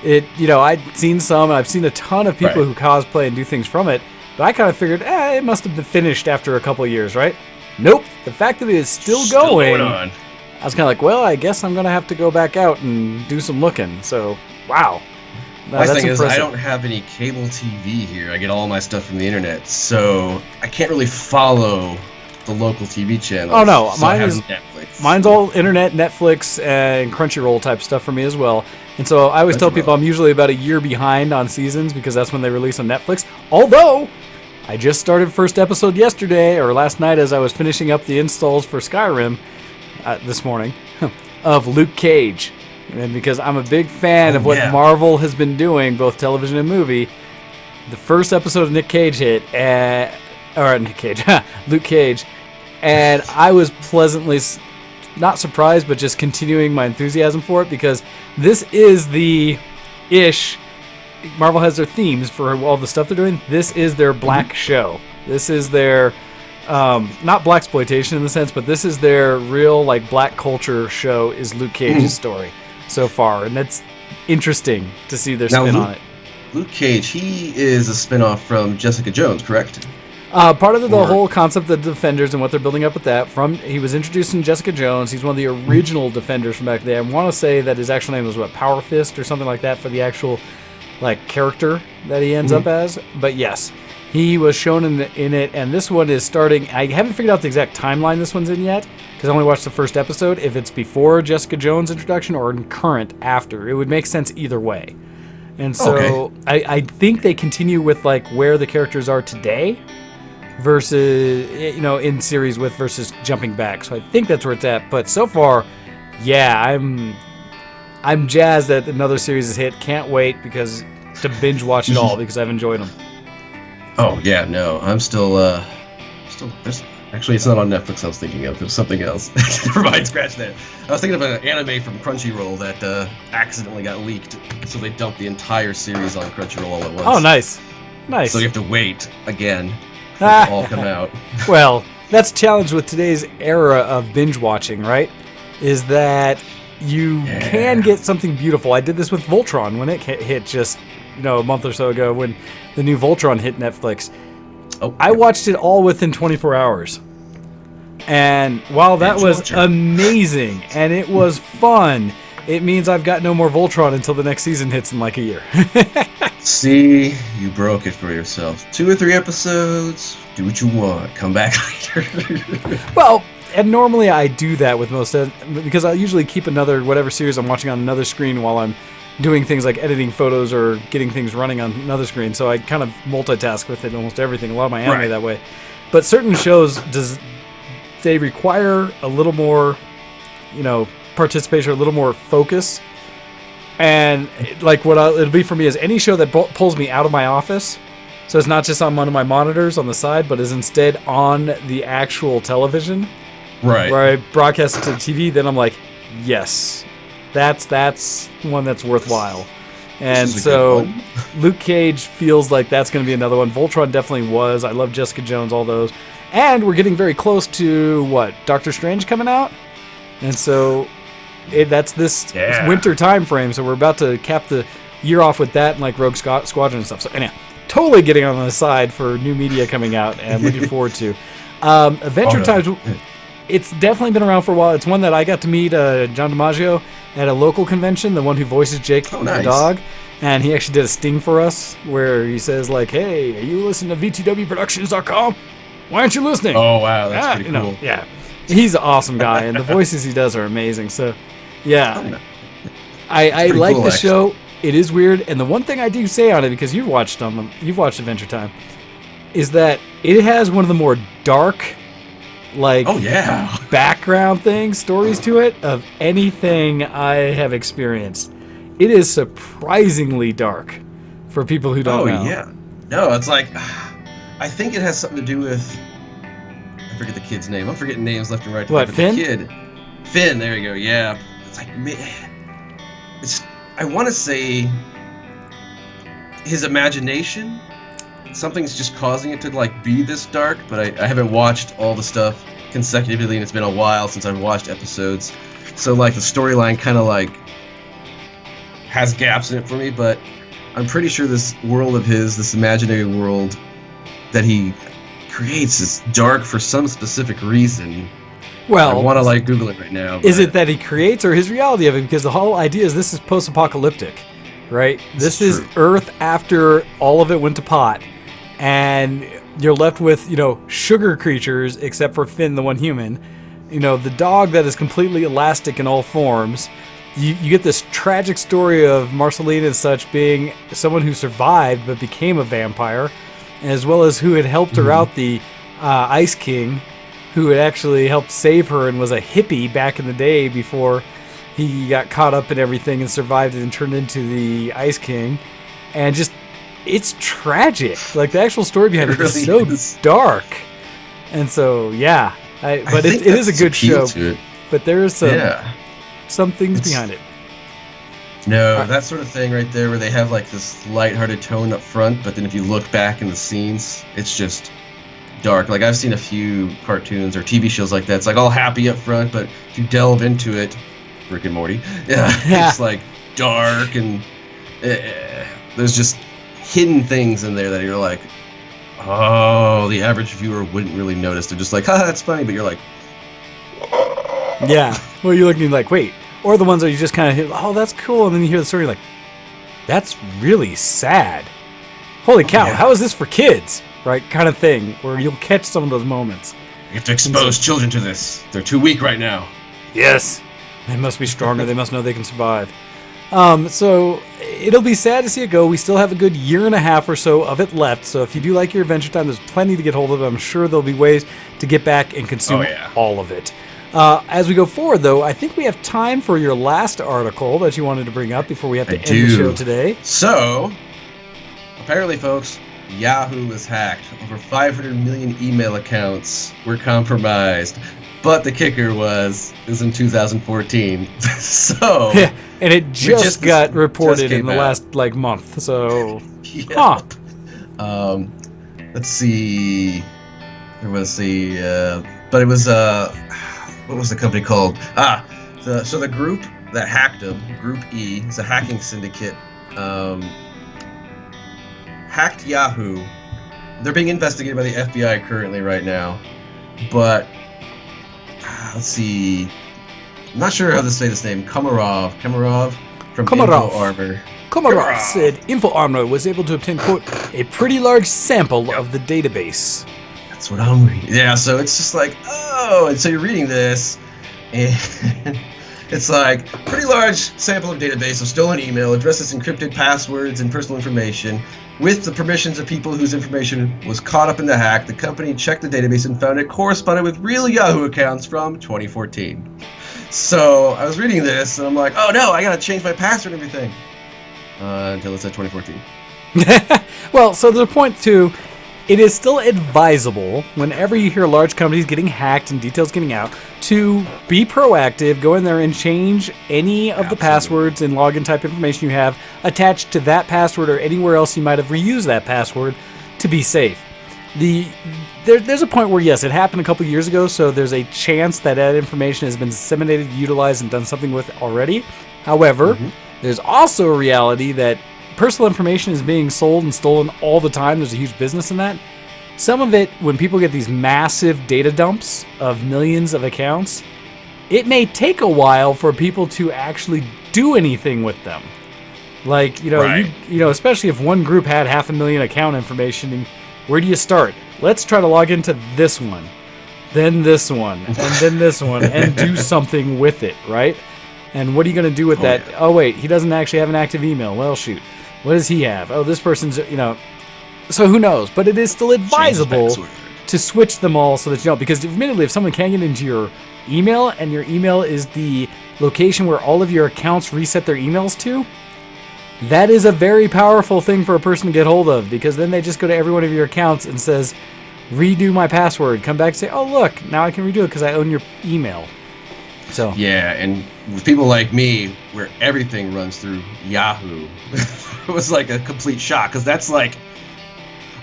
I'd seen some, and I've seen a ton of people who cosplay and do things from it, but I kind of figured, it must have been finished after a couple of years, right? Nope. The fact that it is still going on. I was kind of like, well, I guess I'm going to have to go back out and do some looking. So, wow. My thing is, I don't have any cable TV here. I get all my stuff from the internet, so I can't really follow the local TV channels. Oh no, so mine's all internet, Netflix, and Crunchyroll type stuff for me as well. And so I always tell people I'm usually about a year behind on seasons because that's when they release on Netflix. Although I just started first episode yesterday or last night as I was finishing up the installs for Skyrim this morning of Luke Cage. And because I'm a big fan of what Marvel has been doing, both television and movie, the first episode of Luke Cage, and I was pleasantly not surprised, but just continuing my enthusiasm for it because this is Marvel has their themes for all the stuff they're doing. This is their black show. This is their not blaxploitation in the sense, but this is their real like black culture show. Is Luke Cage's story so far, and that's interesting to see their spin on it. Luke Cage, he is a spinoff from Jessica Jones, correct? Part of the whole concept of the Defenders and what they're building up with that. He was introduced in Jessica Jones. He's one of the original Defenders from back then. I want to say that his actual name was Power Fist or something like that for the actual character that he ends up as. But yes, he was shown in it, and this one is starting. I haven't figured out the exact timeline this one's in yet because I only watched the first episode. If it's before Jessica Jones' introduction or current after, it would make sense either way. And so I think they continue with where the characters are today versus in series with versus jumping back. So I think that's where it's at. But so far, yeah, I'm jazzed that another series is hit. Can't wait to binge watch it all because I've enjoyed them. Oh yeah, no, I'm still actually, it's not on Netflix I was thinking of. It was something else. Never mind, scratch that. I was thinking of an anime from Crunchyroll that accidentally got leaked, so they dumped the entire series on Crunchyroll all at once. Oh, nice. So you have to wait again for it to all come out. Well, that's a challenge with today's era of binge watching, right? Is that you can get something beautiful. I did this with Voltron when it hit just a month or so ago when the new Voltron hit Netflix. I watched it all within 24 hours. And while that was amazing and it was fun, it means I've got no more Voltron until the next season hits in a year. See, you broke it for yourself. 2 or 3 episodes, do what you want, come back later. Well, and normally I do that with most because I usually keep whatever series I'm watching on another screen while I'm doing things like editing photos or getting things running on another screen. So I kind of multitask with it almost everything. A lot of my anime that way. But certain shows, they require a little more, participation, or a little more focus. And it'll be for me is any show that pulls me out of my office. So it's not just on one of my monitors on the side, but is instead on the actual television. Right. Where I broadcast it to the TV, then I'm like, yes. That's one that's worthwhile. And This is a so good one. Luke Cage feels like that's going to be another one. Voltron definitely was. I love Jessica Jones, all those. And we're getting very close to, what, Doctor Strange coming out? And so that's this winter time frame, so we're about to cap the year off with that and like Rogue Squadron and stuff. So anyhow, totally getting on the side for new media coming out and looking forward to. Adventure Times, it's definitely been around for a while. It's one that I got to meet John DiMaggio at a local convention, the one who voices Jake the dog. And he actually did a sting for us where he says, like, hey, are you listening to VTWProductions.com? Why aren't you listening? Oh, wow, that's pretty cool. Yeah. He's an awesome guy, and the voices he does are amazing. So, yeah. I like the show. It is weird. And the one thing I do say on it, because you've watched Adventure Time, is that it has one of the more dark, like, background things, stories to it, of anything I have experienced. It is surprisingly dark for people who don't know. Oh, yeah. No, it's like, I think it has something to do with, I forget the kid's name. I'm forgetting names left and right. What, Finn? The kid. Finn, there you go, yeah. It's like, I want to say his imagination. Something's just causing it to, like, be this dark, but I haven't watched all the stuff consecutively, and it's been a while since I've watched episodes. So, like, the storyline kind of, like, has gaps in it for me, but I'm pretty sure this world of his, this imaginary world that he creates, is dark for some specific reason. Well, I want to like Google it right now. Is it that he creates, or his reality of it? Because the whole idea is this is post-apocalyptic, right? This is Earth after all of it went to pot, and you're left with, sugar creatures, except for Finn, the one human. The dog that is completely elastic in all forms. You get this tragic story of Marceline and such being someone who survived but became a vampire, as well as who had helped her out, the Ice King, who had actually helped save her and was a hippie back in the day before he got caught up in everything and survived and turned into the Ice King. And just, it's tragic. Like, the actual story behind it is so dark. And so, yeah. But it is a good show. But there is some things behind it. No, that sort of thing right there where they have like this lighthearted tone up front, but then if you look back in the scenes, it's just dark. Like, I've seen a few cartoons or TV shows like that. It's like all happy up front, but if you delve into it, Rick and Morty, it's like dark, and there's just hidden things in there that you're like, oh, the average viewer wouldn't really notice. They're just like, that's funny, but you're like, yeah. Well, you're looking like, wait. Or the ones that you just kind of hear, oh, that's cool. And then you hear the story like, that's really sad. Holy cow, how is this for kids? Right? Kind of thing, where you'll catch some of those moments. You have to expose children to this. They're too weak right now. Yes. They must be stronger. They must know they can survive. So it'll be sad to see it go. We still have a good year and a half or so of it left. So if you do like your Adventure Time, there's plenty to get hold of. I'm sure there'll be ways to get back and consume all of it. As we go forward, though, I think we have time for your last article that you wanted to bring up before we have to end the show today. So, apparently, folks, Yahoo was hacked. Over 500 million email accounts were compromised. But the kicker was in 2014. So, and it just got reported in the last month. So, let's see. There was but it was what was the company called? So the group that hacked them, Group E, is a hacking syndicate. Hacked Yahoo. They're being investigated by the FBI currently right now. But let's see. I'm not sure how to say this name. Komarov from InfoArmor. Komarov said InfoArmor was able to obtain, quote, a pretty large sample of the database. That's what I'm reading. Yeah, so it's just like, and so you're reading this, and it's like, pretty large sample of database of stolen email, addresses, encrypted passwords, and personal information. With the permissions of people whose information was caught up in the hack, the company checked the database and found it corresponded with real Yahoo accounts from 2014. So I was reading this, and I'm like, oh no, I gotta change my password and everything. Until it said 2014. Well, so there's a point too. it is still advisable whenever you hear large companies getting hacked and details getting out to be proactive, go in there and change any of the passwords and login type information you have attached to that password or anywhere else you might have reused that password to be safe. There's a point where, yes, it happened a couple years ago, so there's a chance that information has been disseminated, utilized, and done something with already. However, there's also a reality that personal information is being sold and stolen all the time. There's a huge business in that. Some of it, when people get these massive data dumps of millions of accounts, it may take a while for people to actually do anything with them. Like, especially if one group had 500,000 account information, and where do you start? Let's try to log into this one, then this one, and then this one, and do something with it, right? And what are you going to do with that? Yeah. Oh, wait, he doesn't actually have an active email. Well, shoot. What does he have? Oh, this person's, so who knows? But it is still advisable to switch them all so that you don't, because admittedly, if someone can get into your email and your email is the location where all of your accounts reset their emails to, that is a very powerful thing for a person to get hold of, because then they just go to every one of your accounts and says, redo my password. Come back and say, oh, look, now I can redo it because I own your email. So yeah, and with people like me, where everything runs through Yahoo, it was like a complete shock, because that's like,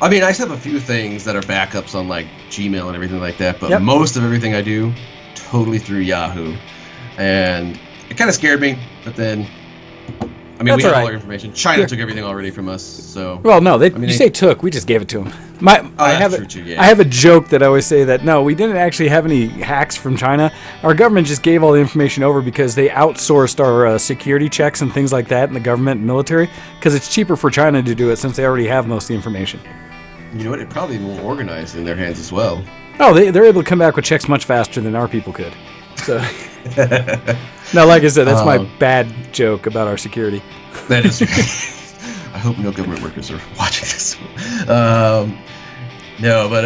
I mean, I just have a few things that are backups on like Gmail and everything like that, but most of everything I do totally through Yahoo, and it kind of scared me. But then, I mean, we had all our information. China took everything already from us, so. Well, no, you say took. We just gave it to them. I have a joke that I always say that, no, we didn't actually have any hacks from China. Our government just gave all the information over because they outsourced our security checks and things like that in the government and military, because it's cheaper for China to do it since they already have most of the information. You know what? It probably more organized in their hands as well. Oh, they're able to come back with checks much faster than our people could. So, no, like I said, that's my bad joke about our security. That is. I hope no government workers are watching this. No, but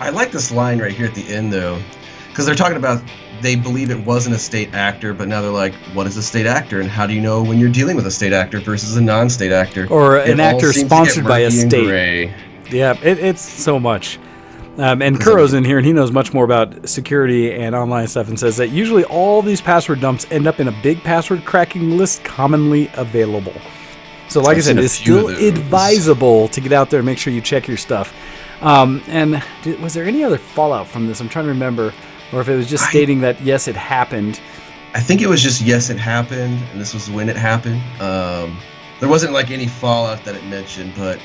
I like this line right here at the end, though, because they're talking about they believe it wasn't a state actor, but now they're like, what is a state actor, and how do you know when you're dealing with a state actor versus a non-state actor? Or an actor sponsored by a state. Yeah, it's so much. And Kuro's in here, and he knows much more about security and online stuff, and says that usually all these password dumps end up in a big password cracking list commonly available. So like I said, it's still advisable to get out there and make sure you check your stuff. And was there any other fallout from this? I'm trying to remember. Or if it was just stating that, yes, it happened. I think it was just, yes, it happened, and this was when it happened. There wasn't like any fallout that it mentioned, but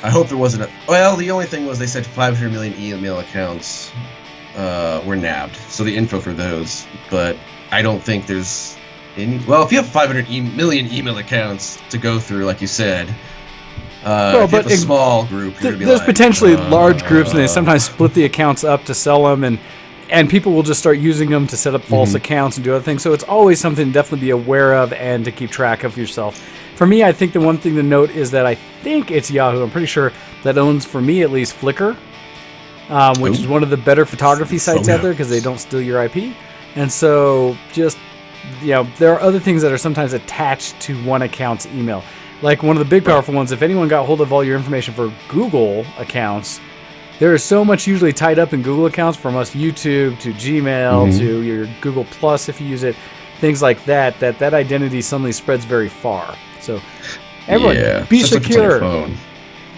I hope there wasn't. Well, the only thing was they said 500 million email accounts were nabbed. So the info for those. But I don't think there's any. Well, if you have 500 million email accounts to go through, like you said, if you have a small group, there's potentially large groups, and they sometimes split the accounts up to sell them, and people will just start using them to set up false accounts and do other things. So it's always something to definitely be aware of and to keep track of yourself. For me, I think the one thing to note is that I think it's Yahoo. I'm pretty sure that owns, for me at least, Flickr, which is one of the better photography sites out there because they don't steal your IP. And so just, there are other things that are sometimes attached to one account's email. Like one of the big powerful ones, if anyone got hold of all your information for Google accounts, there is so much usually tied up in Google accounts, from us YouTube to Gmail to your Google Plus if you use it, things like that identity suddenly spreads very far. So everyone, be secure. All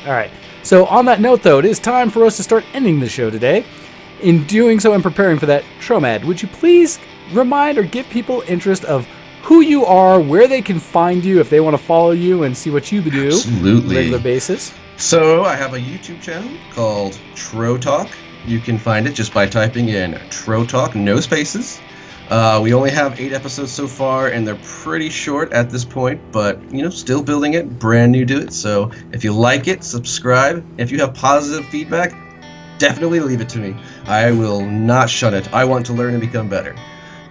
right. So on that note, though, it is time for us to start ending the show today. In doing so and preparing for that, Tromad, would you please remind or give people interest of who you are, where they can find you if they want to follow you and see what you do on a regular basis? So I have a YouTube channel called Tro Talk. You can find it just by typing in Tro Talk, no spaces. We only have 8 episodes so far, and they're pretty short at this point, but, still building it, brand new to it. So if you like it, subscribe. If you have positive feedback, definitely leave it to me. I will not shun it. I want to learn and become better.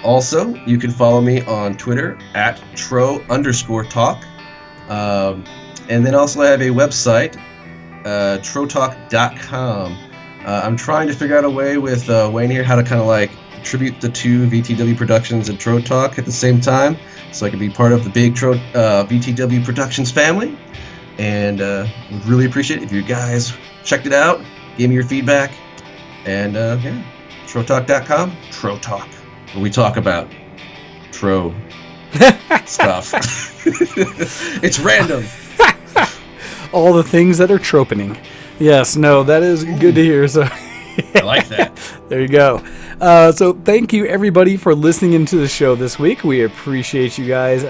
Also, you can follow me on Twitter at Tro_Talk. And then also I have a website, trotalk.com. I'm trying to figure out a way with Wayne here how to kind of like attribute the two VTW Productions and Tro Talk at the same time, so I can be part of the big VTW Productions family. and would really appreciate it if you guys checked it out, gave me your feedback, and yeah, trotalk.com, Tro Talk, where we talk about Tro stuff. It's random. All the things that are tropening. Yes, no, that is good to hear. So I like that. there you go. So thank you everybody for listening into the show this week. We appreciate you guys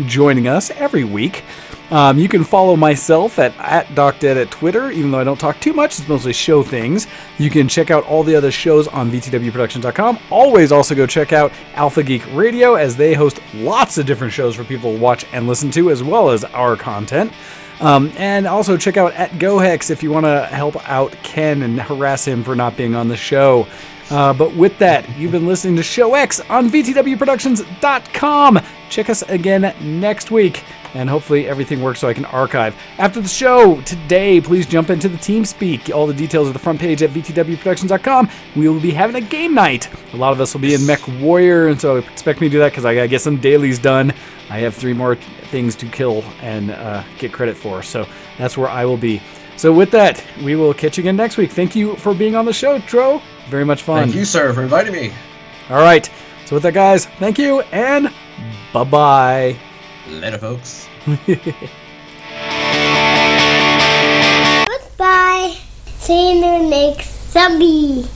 joining us every week. You can follow myself at DocDead at Twitter, even though I don't talk too much. It's mostly show things. You can check out all the other shows on vtwproductions.com. Always also go check out Alpha Geek Radio, as they host lots of different shows for people to watch and listen to, as well as our content. And also check out at GoHex if you want to help out Ken and harass him for not being on the show. But with that, you've been listening to Show X on vtwproductions.com. Check us again next week, and hopefully everything works so I can archive. After the show today, please jump into the TeamSpeak. All the details are the front page at vtwproductions.com. We will be having a game night. A lot of us will be in Mech Warrior, and so expect me to do that because I got to get some dailies done. I have 3 more things to kill and get credit for, so that's where I will be. So with that, we will catch you again next week. Thank you for being on the show, Tro. Very much fun. Thank you, sir, for inviting me. All right. So with that, guys, thank you, and bye-bye. Later, folks. Goodbye. See you in the next zombie.